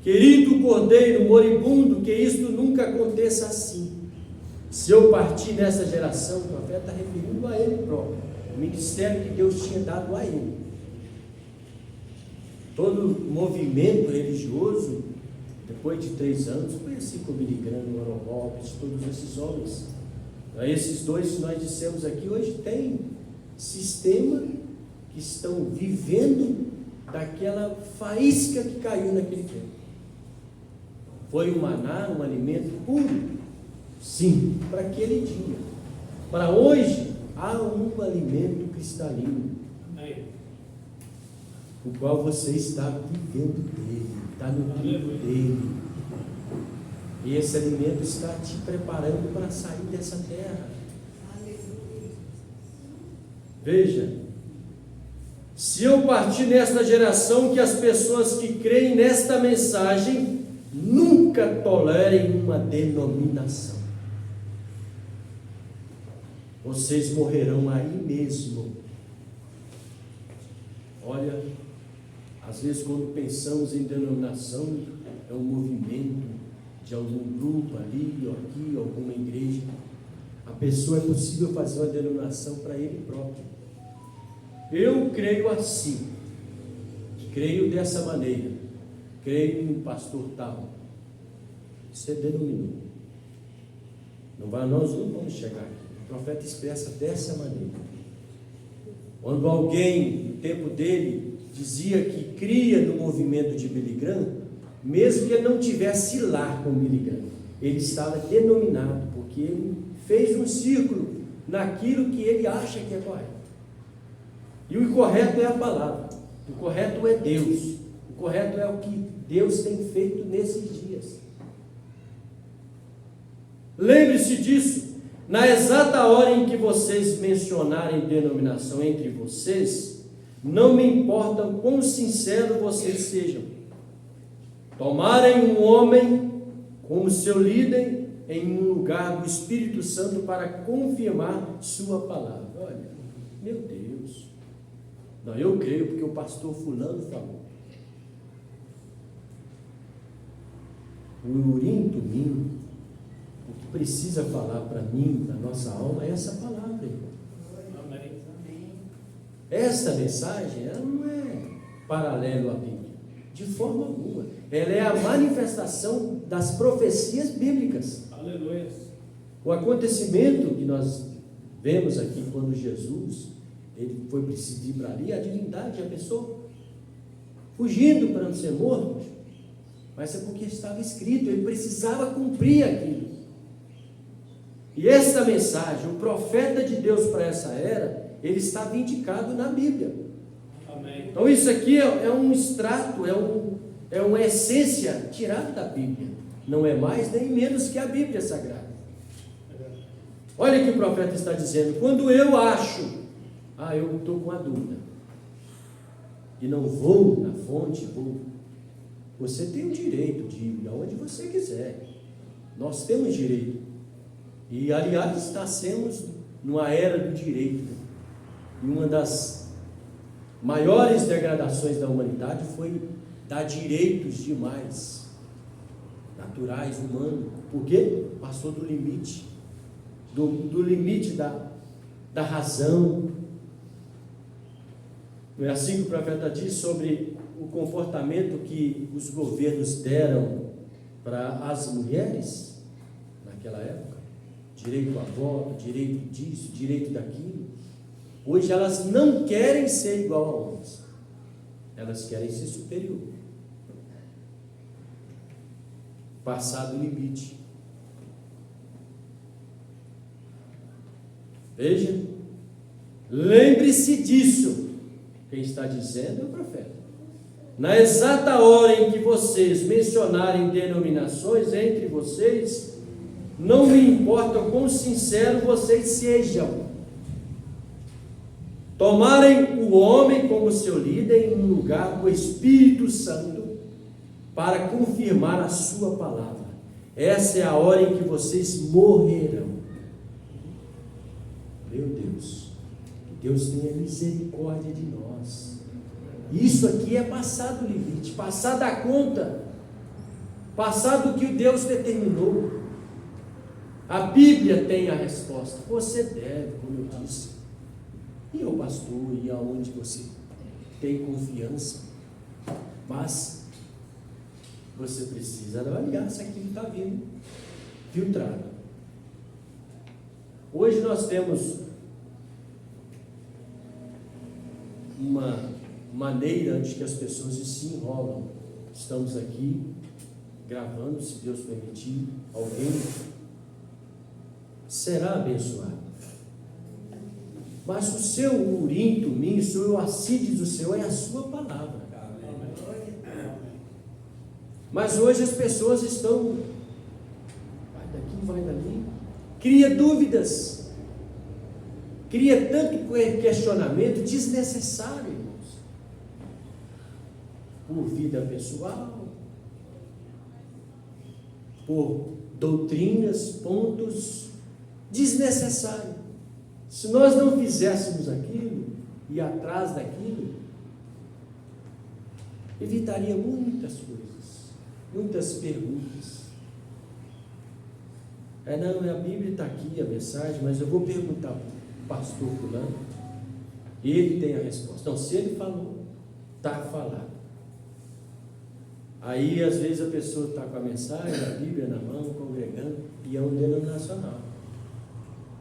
Querido Cordeiro moribundo, que isto nunca aconteça assim. Se eu partir nessa geração, o profeta está referindo a ele próprio, o ministério que Deus tinha dado a ele. Todo movimento religioso, depois de 3 anos, foi assim com o Billy Graham, o Oral Roberts, todos esses homens. Esses dois que nós dissemos aqui, hoje tem sistema que estão vivendo daquela faísca que caiu naquele tempo. Foi o maná, um alimento puro? Sim, para aquele dia. Para hoje, há um alimento cristalino, o qual você está vivendo dele, está nutrindo dele. E esse alimento está te preparando para sair dessa terra. Veja, se eu partir nesta geração, que as pessoas que creem nesta mensagem nunca tolerem uma denominação. Vocês morrerão aí mesmo. Olha, às vezes quando pensamos em denominação, é um movimento de algum grupo ali ou aqui, alguma igreja. A pessoa, é possível fazer uma denominação para ele próprio. Eu creio assim, creio dessa maneira, creio em um pastor tal. Você denominou. Nós não vamos chegar aqui. O profeta expressa dessa maneira. Quando alguém, no tempo dele, dizia que cria no movimento de Billy Graham, mesmo que ele não tivesse lá com Billy Graham, ele estava denominado, porque ele fez um círculo naquilo que ele acha que é correto. E o correto é a palavra, o correto é Deus, o correto é o que Deus tem feito nesses dias. Lembre-se disso. Na exata hora em que vocês mencionarem denominação entre vocês, não me importa quão sinceros vocês sejam. Tomarem um homem como seu líder em um lugar do Espírito Santo para confirmar sua palavra. Olha, meu Deus. Não, eu creio porque o pastor fulano falou. O Urim Tumim, o que precisa falar para mim, na nossa alma, é essa palavra, irmão. Amém. Esta mensagem, ela não é paralelo à Bíblia, de forma alguma. Ela é a manifestação das profecias bíblicas. Aleluia. O acontecimento que nós vemos aqui, quando Jesus, ele foi preciso ir para ali, a divindade, a pessoa, fugindo para não ser morto, mas é porque estava escrito, ele precisava cumprir aquilo. E essa mensagem, o profeta de Deus para essa era, ele estava indicado na Bíblia. Amém. Então isso aqui é um extrato, é uma essência tirada da Bíblia. Não é mais nem menos que a Bíblia Sagrada. Olha o que o profeta está dizendo. Quando eu acho, eu estou com a dúvida, e não vou na fonte, você tem o direito de ir aonde você quiser. Nós temos direito. E, aliás, nascemos numa era do direito. E uma das maiores degradações da humanidade foi dar direitos demais, naturais, humanos. Por quê? Passou do limite, do limite da razão. Não é assim que o profeta diz sobre o comportamento que os governos deram para as mulheres naquela época? Direito a voto, direito disso, direito daquilo. Hoje elas não querem ser igual a homens, elas querem ser superior. Passar do limite. Veja, lembre-se disso. Quem está dizendo é o profeta. Na exata hora em que vocês mencionarem denominações entre vocês, não me importa o quão sincero vocês sejam. Tomarem o homem como seu líder em um lugar do Espírito Santo para confirmar a sua palavra. Essa é a hora em que vocês morrerão. Meu Deus, que Deus tenha misericórdia de nós. Isso aqui é passar do limite, passar da conta, passar do que Deus determinou. A Bíblia tem a resposta. Você deve, como eu disse, ir ao pastor, ir aonde você tem confiança, mas você precisa avaliar se aquilo está vindo filtrado. Hoje nós temos uma maneira de que as pessoas se enrolam. Estamos aqui gravando, se Deus permitir, alguém será abençoado. Mas o seu urim, tumim, o seu assídios do Senhor é a sua palavra. Mas hoje as pessoas estão, vai daqui, vai dali, cria dúvidas, cria tanto questionamento desnecessário, irmãos, por vida pessoal, por doutrinas, pontos desnecessários. Se nós não fizéssemos aquilo, ir atrás daquilo, evitaria muitas coisas, muitas perguntas. Não, a Bíblia está aqui, a mensagem, mas eu vou perguntar para o pastor fulano, ele tem a resposta. Então, se ele falou, está falado. Aí, às vezes, a pessoa está com a mensagem, a Bíblia na mão, congregando, e é um denominacional.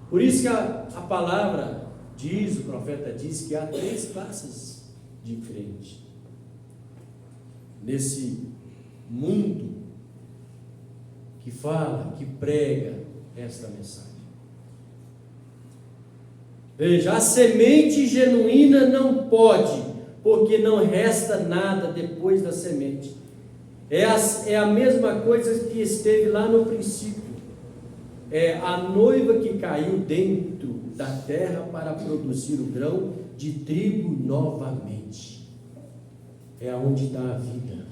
Por isso que a palavra diz, o profeta diz, que há 3 classes de crente nesse mundo que fala, que prega esta mensagem. Veja, a semente genuína não pode, porque não resta nada depois da semente. É a mesma coisa que esteve lá no princípio. É a noiva que caiu dentro da terra para produzir o grão de trigo novamente. É aonde está a vida.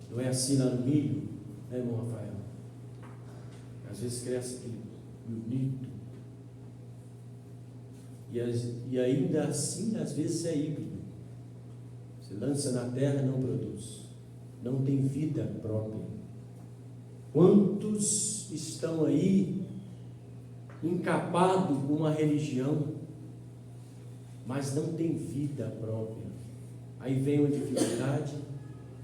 Não é assim lá no milho, né, irmão Rafael? Às vezes cresce aquele bonito. E ainda assim, às vezes é híbrido. Você lança na terra, não produz. Não tem vida própria. Quantos estão aí encapados com uma religião, mas não tem vida própria? Aí vem uma dificuldade,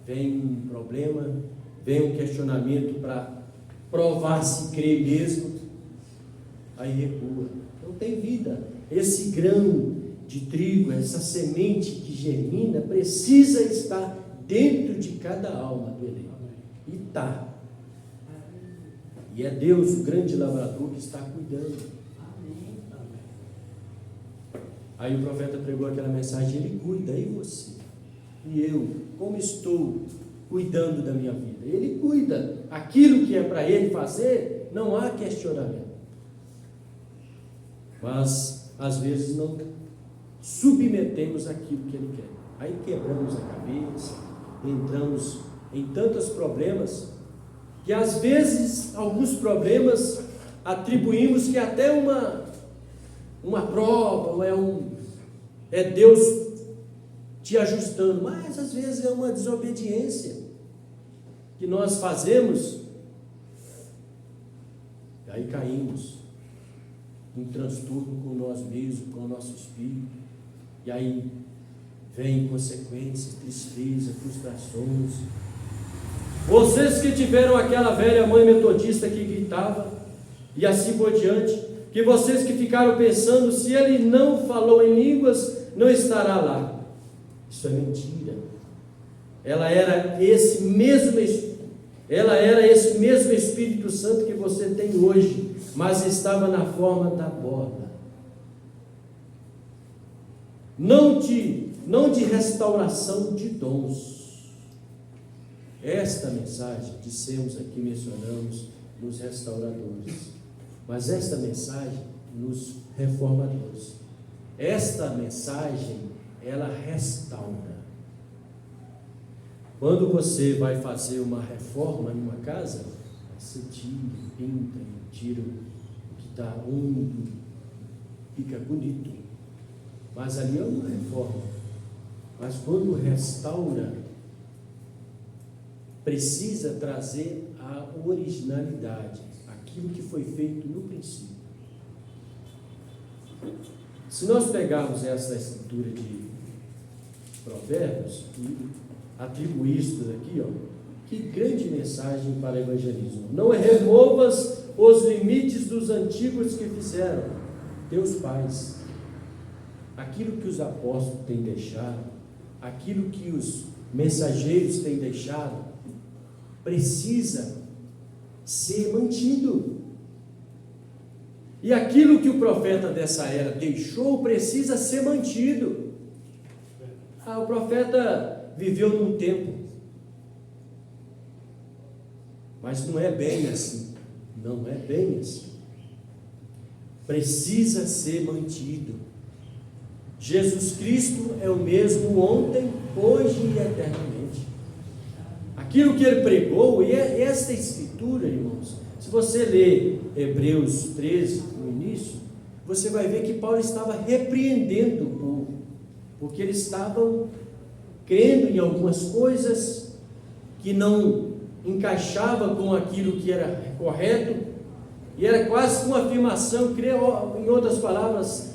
vem um problema, vem um questionamento para provar se crê mesmo, aí recua. Não tem vida. Esse grão de trigo, essa semente que germina, precisa estar dentro de cada alma do eleito. E está. E é Deus, o grande lavrador, que está cuidando. Aí o profeta pregou aquela mensagem: Ele cuida, e você? E eu, como estou cuidando da minha vida? Ele cuida. Aquilo que é para Ele fazer, não há questionamento. Mas, às vezes, não submetemos aquilo que Ele quer. Aí quebramos a cabeça, entramos em tantos problemas, que às vezes, alguns problemas, atribuímos que até uma prova, ou é Deus te ajustando, mas às vezes é uma desobediência que nós fazemos, e aí caímos em transtorno com nós mesmos, com o nosso espírito, e aí vem consequências, tristeza, frustrações. Vocês que tiveram aquela velha mãe metodista que gritava, e assim por diante, que vocês que ficaram pensando, se ele não falou em línguas, não estará lá. Isso é mentira. Ela era esse mesmo Espírito Santo que você tem hoje, mas estava na forma da borda. Não de restauração de dons. Esta mensagem, dissemos aqui, mencionamos nos restauradores, mas esta mensagem nos reformadores. Esta mensagem, ela restaura. Quando você vai fazer uma reforma numa casa, você tira, pinta, tira o que está úmido, fica bonito. Mas ali é uma reforma. Mas quando restaura, precisa trazer a originalidade, aquilo que foi feito no princípio. Se nós pegarmos essa escritura de Provérbios e atribuir isso aqui, que grande mensagem para evangelismo. Não removas os limites dos antigos que fizeram teus pais. Aquilo que os apóstolos têm deixado, aquilo que os mensageiros têm deixado, precisa ser mantido. E aquilo que o profeta dessa era deixou, precisa ser mantido. O profeta viveu num tempo, mas não é bem assim. Não é bem assim. Precisa ser mantido. Jesus Cristo é o mesmo ontem, hoje e eternamente. Aquilo que ele pregou, e esta escritura, irmãos, se você ler Hebreus 13, no início, você vai ver que Paulo estava repreendendo o povo, porque eles estavam crendo em algumas coisas que não encaixava com aquilo que era correto, e era quase uma afirmação, em outras palavras,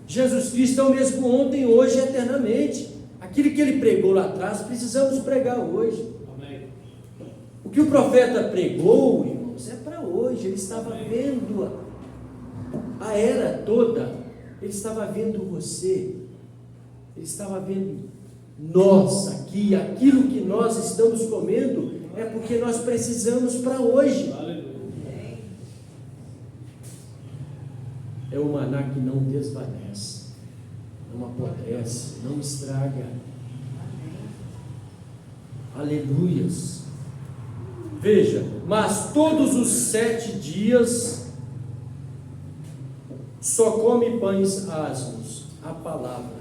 Jesus Cristo é o mesmo ontem, hoje e eternamente. Aquilo que ele pregou lá atrás, precisamos pregar hoje. Amém. O que o profeta pregou, irmãos, é para hoje. Ele estava vendo a era toda, ele estava vendo você, ele estava vendo nós aqui, aquilo que nós estamos comendo, é porque nós precisamos para hoje. É o maná que não desvanece, não apodrece, não estraga. Aleluias. Veja, mas todos os 7 dias só come pães asmos, a palavra.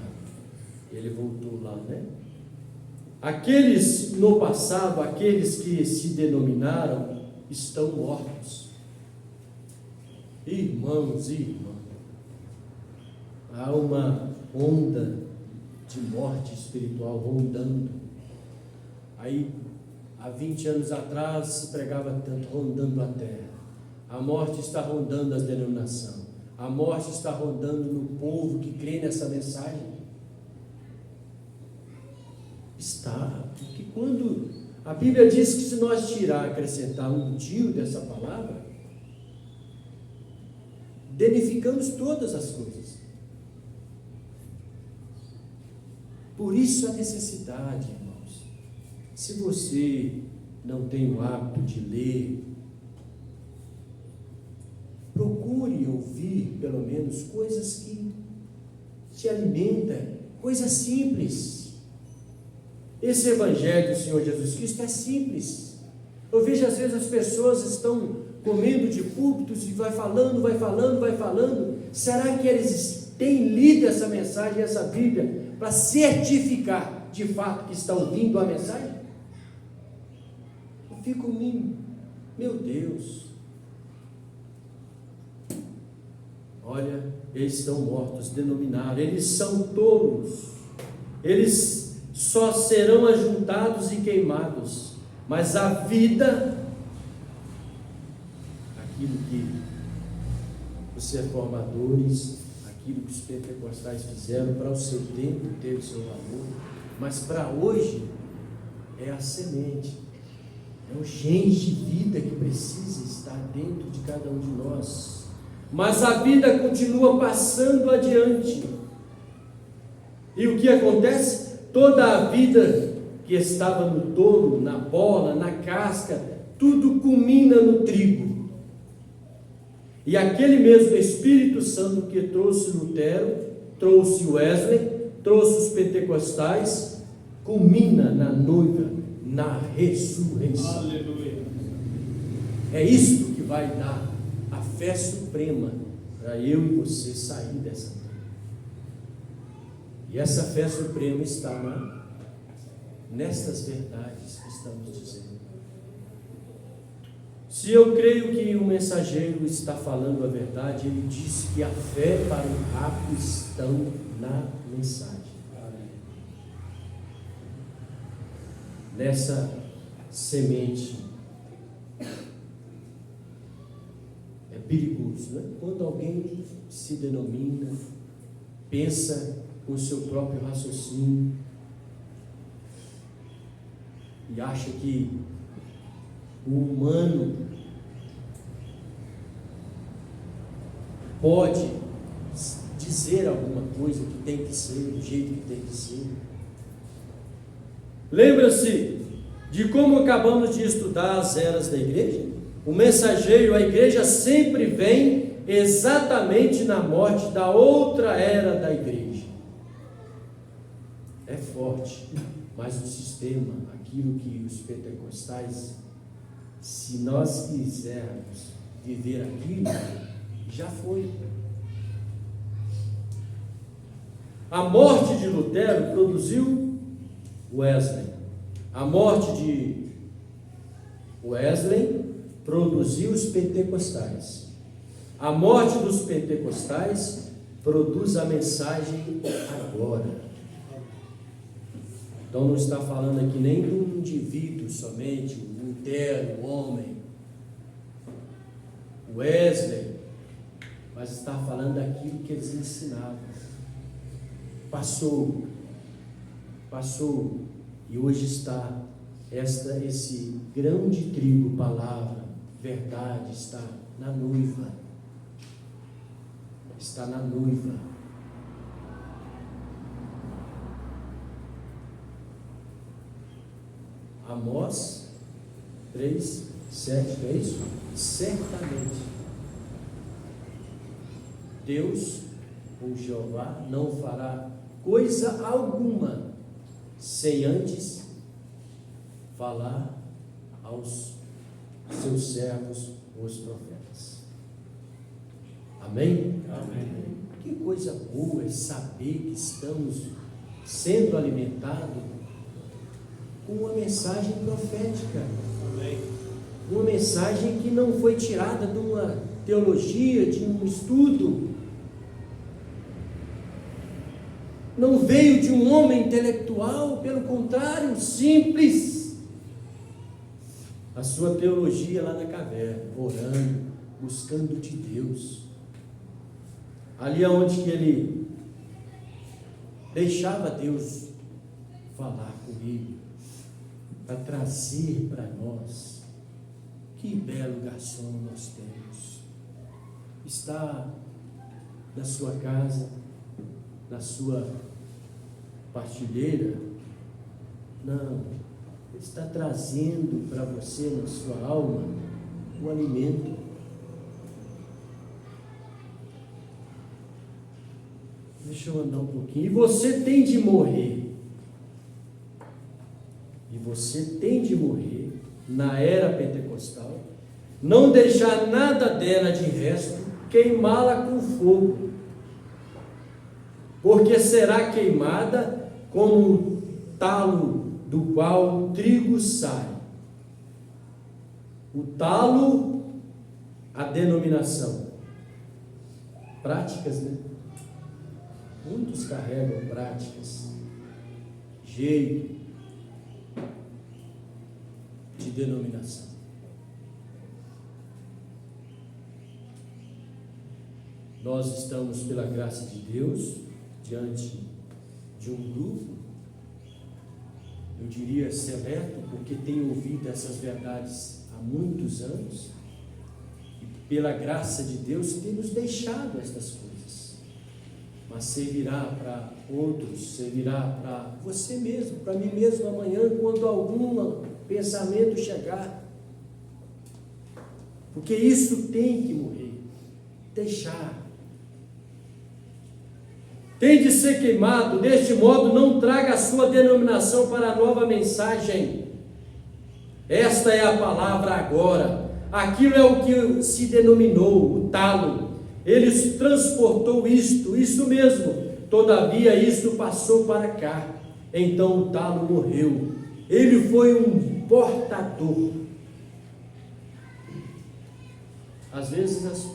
Ele voltou lá, né? Aqueles no passado, aqueles que se denominaram, estão mortos. Irmãos e irmãs, há uma onda de morte espiritual rondando. Aí, há 20 anos atrás, se pregava tanto, rondando a terra. A morte está rondando as denominações. A morte está rondando no povo que crê nessa mensagem. Está, porque quando a Bíblia diz que se nós acrescentar um tio dessa palavra, danificamos todas as coisas. Por isso a necessidade, irmãos. Se você não tem o hábito de ler, procure ouvir pelo menos coisas que te alimenta, coisa simples. Esse evangelho do Senhor Jesus Cristo é simples. Eu vejo às vezes as pessoas estão comendo de púlpitos e vai falando. Será que eles têm lido essa mensagem, essa Bíblia, para certificar de fato que estão ouvindo a mensagem? Eu fico, meu Deus, olha, eles estão mortos, denominaram, eles são tolos, eles só serão ajuntados e queimados, mas a vida, aquilo que os reformadores, aquilo que os pentecostais fizeram para o seu tempo ter o seu valor, mas para hoje é a semente, é o gene de vida que precisa estar dentro de cada um de nós. Mas a vida continua passando adiante. E o que acontece? Toda a vida que estava no tolo, na bola, na casca, tudo culmina no trigo. E aquele mesmo Espírito Santo que trouxe Lutero, trouxe Wesley, trouxe os pentecostais, culmina na noiva, na ressurreição. Aleluia. É isto que vai dar a fé suprema para eu e você sair dessa terra. E essa fé suprema está nestas verdades que estamos dizendo. Se eu creio que o mensageiro está falando a verdade, ele diz que a fé para o rapto estão na mensagem. Nessa semente. É perigoso, né? Quando alguém se denomina, pensa com o seu próprio raciocínio e acha que o humano pode dizer alguma coisa que tem que ser, do jeito que tem que ser. Lembra-se de como acabamos de estudar as eras da igreja? O mensageiro, a igreja sempre vem exatamente na morte da outra era da igreja. É forte, mas o sistema, aquilo que os pentecostais, se nós quisermos viver aquilo, já foi. A morte de Lutero produziu Wesley. A morte de Wesley produziu os pentecostais. A morte dos pentecostais produz a mensagem agora. Então não está falando aqui nem de um indivíduo somente, o Lutero, o homem, Wesley, mas está falando daquilo que eles ensinavam. Passou, e hoje está esse grão de trigo, palavra, verdade, está na noiva. Está na noiva. Amós 3, 7, não é isso? Certamente Deus, ou Jeová, não fará coisa alguma sem antes falar aos seus servos, os profetas. Amém? Amém. Que coisa boa é saber que estamos sendo alimentados com uma mensagem profética. Amém. Uma mensagem que não foi tirada de uma teologia, de um estudo. Não veio de um homem intelectual, pelo contrário, simples. A sua teologia lá na caverna, orando, buscando de Deus. Ali onde que ele deixava Deus falar comigo, para trazer para nós. Que belo garçom nós temos. Está na sua casa, na sua partilheira? Não, ele está trazendo para você, na sua alma, o alimento. Deixa eu andar um pouquinho. E você tem de morrer. E você tem de morrer na era pentecostal. Não deixar nada dela de resto, queimá-la com fogo. Porque será queimada como o talo do qual o trigo sai. O talo, a denominação. Práticas, né? Muitos carregam práticas, jeito de denominação. Nós estamos, pela graça de Deus, diante de um grupo, eu diria seleto, porque tenho ouvido essas verdades há muitos anos, e pela graça de Deus temos deixado estas coisas. Mas servirá para outros, servirá para você mesmo, para mim mesmo amanhã, quando algum pensamento chegar. Porque isso tem que morrer, deixar. Tem de ser queimado, deste modo não traga a sua denominação para a nova mensagem. Esta é a palavra agora. Aquilo é o que se denominou o talo. Ele transportou isso mesmo. Todavia isto passou para cá. Então o talo morreu. Ele foi um portador. Às vezes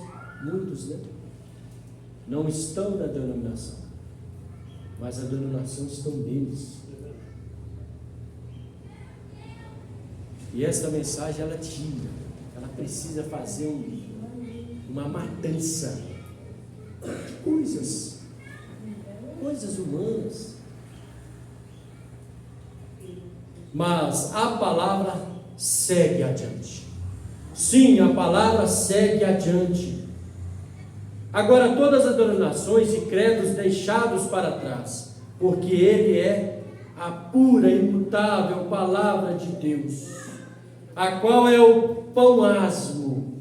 muitos, né, não estão na denominação, mas a denominação estão neles. E esta mensagem ela tira, ela precisa fazer uma matança de coisas humanas. Mas a palavra segue adiante. Sim, a palavra segue adiante. Agora todas as denominações e credos deixados para trás, porque ele é a pura, imutável palavra de Deus, a qual é o pão asmo.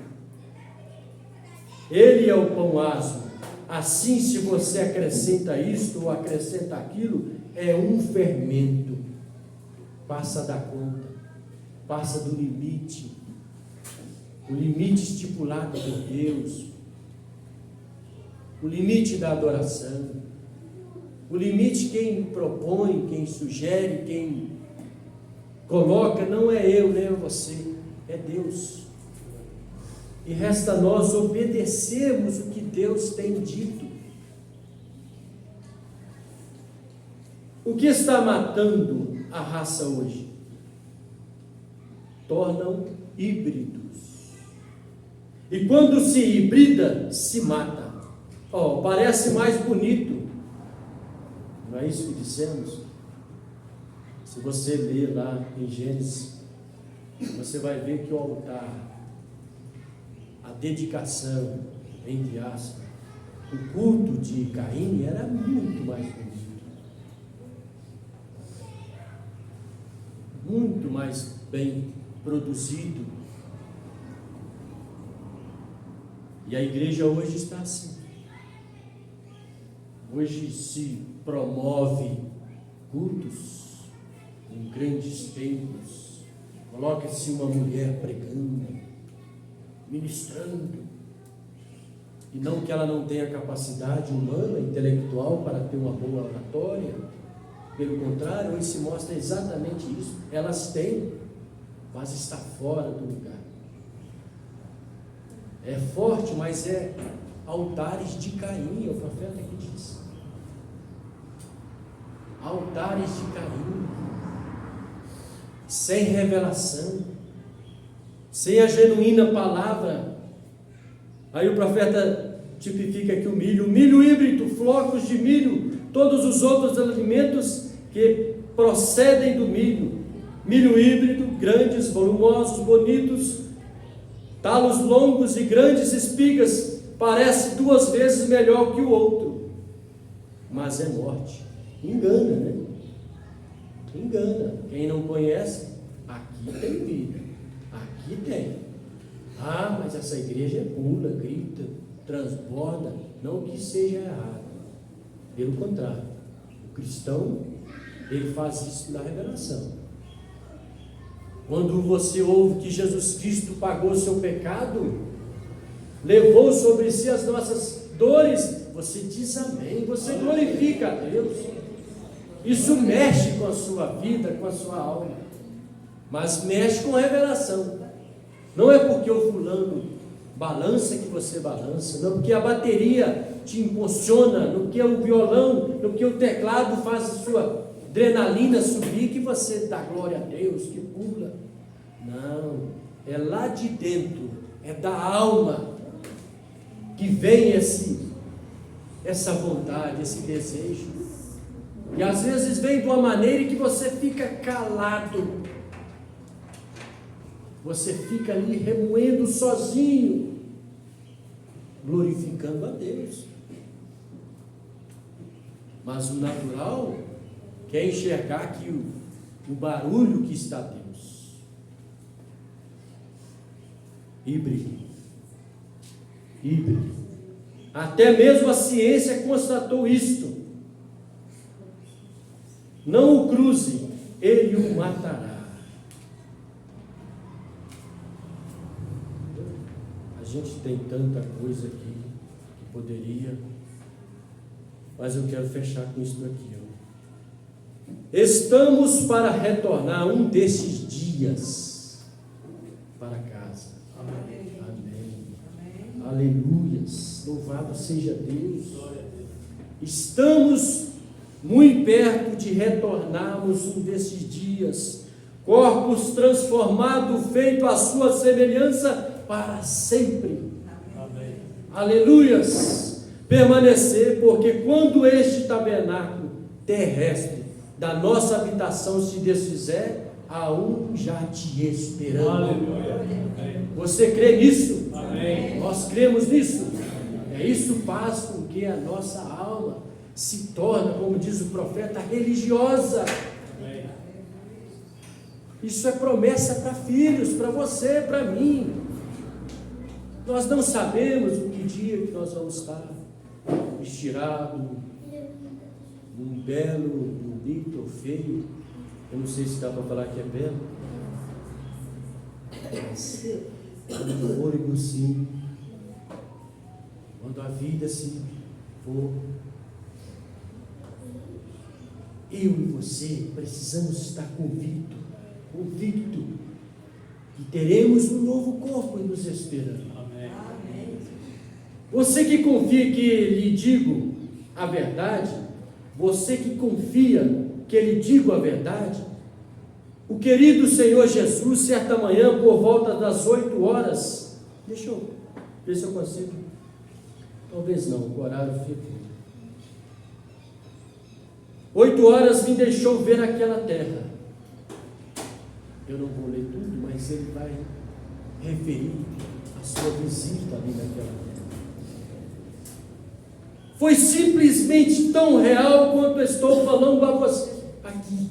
Ele é o pão asmo. Assim, se você acrescenta isto ou acrescenta aquilo, é um fermento. Passa da conta, passa do limite, o limite estipulado por Deus, o limite da adoração, o limite quem propõe, quem sugere, quem coloca, não é eu, nem é você, é Deus. E resta a nós obedecermos o que Deus tem dito. O que está matando a raça hoje? Tornam híbridos. E quando se hibrida, se mata. Parece mais bonito. Não é isso que dissemos? Se você ler lá em Gênesis, você vai ver que o altar, a dedicação, entre aspas, o culto de Caim era muito mais bonito. Muito mais bem produzido. E a igreja hoje está assim. Hoje se promove cultos em grandes templos. Coloca-se uma mulher pregando, ministrando. E não que ela não tenha capacidade humana, intelectual para ter uma boa oratória. Pelo contrário, hoje se mostra exatamente isso. Elas têm, mas está fora do lugar. É forte, mas é altares de Caim, é o profeta que diz. Altares de Caim, sem revelação, sem a genuína palavra. Aí o profeta tipifica aqui o milho híbrido, flocos de milho, todos os outros alimentos que procedem do milho. Milho híbrido, grandes, volumosos, bonitos, talos longos e grandes espigas, parece 2 vezes melhor que o outro, mas é morte. Engana, né? Engana. Quem não conhece, aqui tem vida, aqui tem. Mas essa igreja pula, grita, transborda. Não que seja errado, Pelo contrário, o cristão, ele faz isso na revelação. Quando você ouve que Jesus Cristo pagou o seu pecado, levou sobre si as nossas dores, você diz amém, você glorifica a Deus. Isso mexe com a sua vida, com a sua alma, mas mexe com a revelação. Não é porque o fulano balança que você balança, não é porque a bateria te impulsiona, não porque o violão, não porque o teclado faz a sua adrenalina subir que você dá glória a Deus, que pula. Não, é lá de dentro, é da alma que vem essa vontade, esse desejo. E às vezes vem de uma maneira que você fica calado, você fica ali remoendo sozinho, glorificando a Deus. Mas o natural quer enxergar que o barulho que está Deus. Híbrido. Até mesmo a ciência constatou isto. Não o cruze, ele o matará. A gente tem tanta coisa aqui que poderia, mas eu quero fechar com isso daqui. Estamos para retornar um desses dias para casa. Amém. Amém. Aleluias. Louvado seja Deus. Estamos muito perto de retornarmos um desses dias, corpos transformados, feito à sua semelhança para sempre. Amém. Aleluias. Permanecer, porque quando este tabernáculo terrestre da nossa habitação se desfizer, há um já te esperando. Aleluia. Você crê nisso? Amém. Nós cremos nisso. Isso faz com que a nossa alma se torne, como diz o profeta, religiosa. Amém. Isso é promessa para filhos, para você, para mim. Nós não sabemos o que dia que nós vamos estar estirados, num belo, bonito ou feio. Eu não sei se dá para falar que é belo, mas no ônibus sim, quando a vida se for. Eu e você precisamos estar convicto que teremos um novo corpo nos esperando. Amém. Você que confia que lhe digo a verdade, você que confia que lhe digo a verdade, o querido Senhor Jesus, certa manhã, por volta das 8 horas, deixa eu ver se eu consigo, talvez não, o horário fica. 8 horas me deixou ver aquela terra. Eu não vou ler tudo, mas ele vai referir a sua visita ali naquela terra. Foi simplesmente tão real quanto estou falando a você aqui.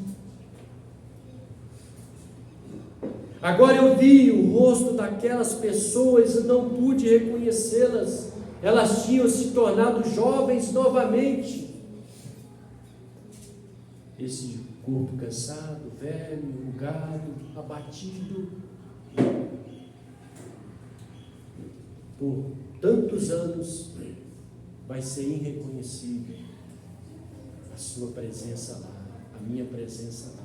Agora eu vi o rosto daquelas pessoas e não pude reconhecê-las. Elas tinham se tornado jovens novamente. Esse corpo cansado, velho, enrugado, abatido por tantos anos, vai ser irreconhecível a sua presença lá, a minha presença lá.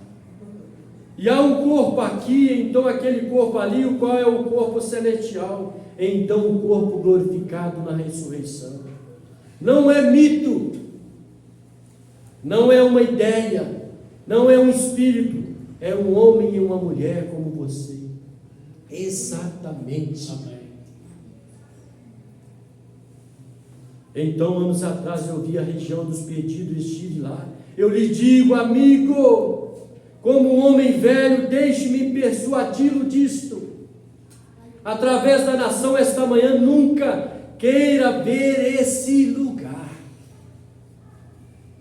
E há um corpo aqui, então aquele corpo ali, o qual é o corpo celestial, então o corpo glorificado na ressurreição. Não é mito, não é uma ideia, não é um espírito, é um homem e uma mulher como você. Exatamente. Amém. Então, anos atrás, eu vi a região dos perdidos, estive lá. Eu lhe digo, amigo, como um homem velho, deixe-me persuadi-lo disto. Através da nação, esta manhã, nunca queira ver esse lugar.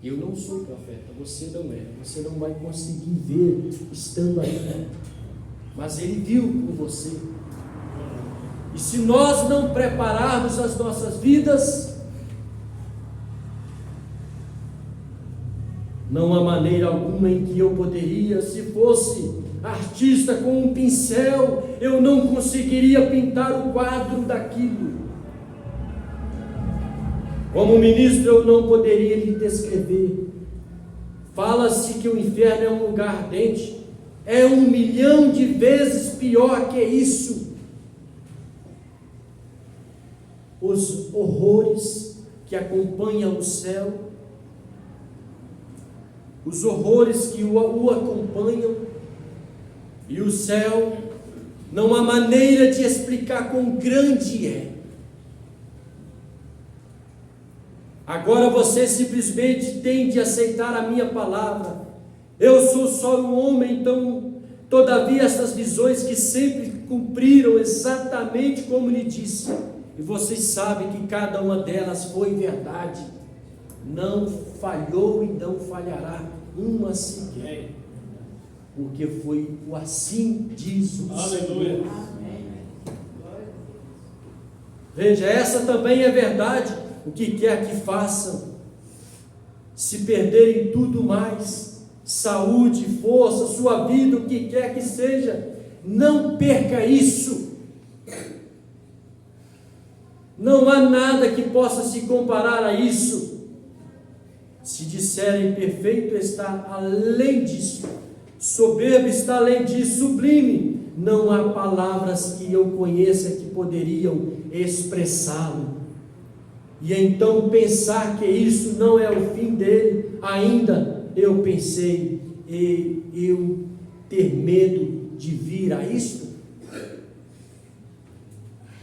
Eu não sou profeta, você não é. Você não vai conseguir ver estando aí. Mas ele viu por você. E se nós não prepararmos as nossas vidas, Não há maneira alguma em que eu poderia, se fosse artista com um pincel, eu não conseguiria pintar o quadro daquilo. Como ministro, eu não poderia lhe descrever. Fala-se que o inferno é um lugar ardente. É 1 milhão de vezes pior que isso. Os horrores que acompanham o céu, os horrores que o acompanham, e o céu, não há maneira de explicar quão grande é. Agora você simplesmente tem de aceitar a minha palavra. Eu sou só um homem, então, todavia, essas visões que sempre cumpriram exatamente como lhe disse, e vocês sabem que cada uma delas foi verdade, não falhou e não falhará uma sequer, porque foi o assim diz o Senhor. Veja, essa também é verdade. O que quer que façam, se perderem tudo mais, saúde, força, sua vida, o que quer que seja, não perca isso. Não há nada que possa se comparar a isso. Se disserem perfeito está além disso, soberbo está além disso, sublime, não há palavras que eu conheça que poderiam expressá-lo. E então pensar que isso não é o fim dele, ainda eu pensei e eu ter medo de vir a isto.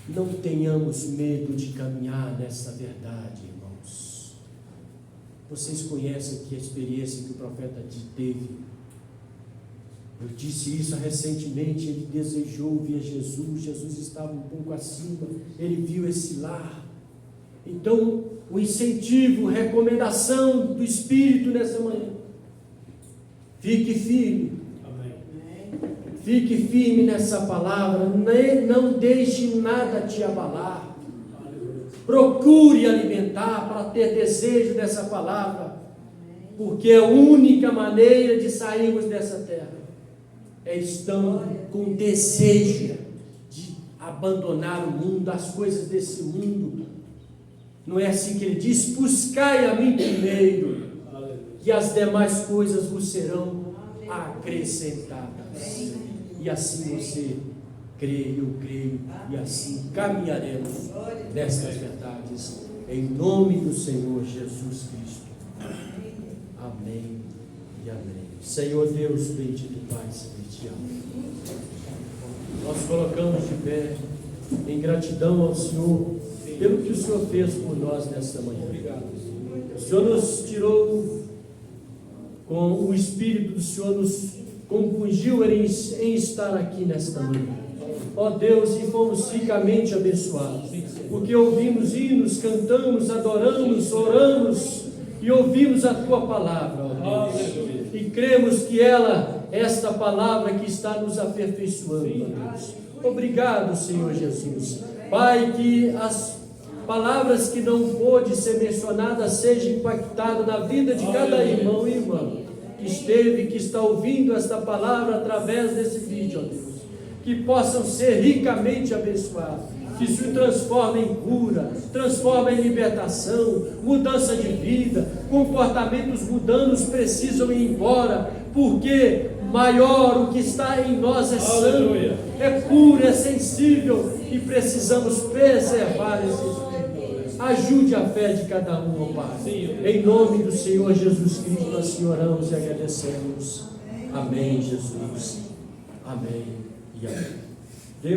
Não tenhamos medo de caminhar nessa verdade, irmãos. Vocês conhecem que a experiência que o profeta teve. Eu disse isso recentemente. Ele desejou ver Jesus. Jesus estava um pouco acima. Ele viu esse lar. Então, o incentivo, recomendação do Espírito nessa manhã. Fique firme. Amém. Fique firme nessa palavra. Não deixe nada te abalar. Procure alimentar para ter desejo dessa palavra. Porque a única maneira de sairmos dessa terra é estando com desejo de abandonar o mundo, as coisas desse mundo. Não é assim que ele diz? Buscai a mim primeiro, que as demais coisas vos serão acrescentadas. E assim você crê, eu creio, e assim caminharemos nestas verdades, em nome do Senhor Jesus Cristo. Amém e amém. Senhor Deus, bendito Pai celestial, nós colocamos de pé em gratidão ao Senhor pelo que o Senhor fez por nós nesta manhã. O Senhor nos tirou com o Espírito do Senhor, nos compungiu em estar aqui nesta manhã. Ó Deus, e fomos ricamente abençoados, porque ouvimos hinos, cantamos, adoramos, oramos e ouvimos a Tua palavra, ó Deus. E cremos que esta palavra que está nos aperfeiçoando, ó Deus. Obrigado, Senhor Jesus. Pai, que as palavras que não pôde ser mencionadas sejam impactadas na vida de cada irmão e irmã que esteve, que está ouvindo esta palavra através desse vídeo, ó Deus. Que possam ser ricamente abençoados, que se transformem em cura, transformem em libertação, mudança de vida, comportamentos mudanos precisam ir embora, porque maior o que está em nós é santo, é puro, é sensível, e precisamos preservar esse espírito. Ajude a fé de cada um, ó Pai. Em nome do Senhor Jesus Cristo, nós te oramos e agradecemos. Amém, Jesus. Amém e amém.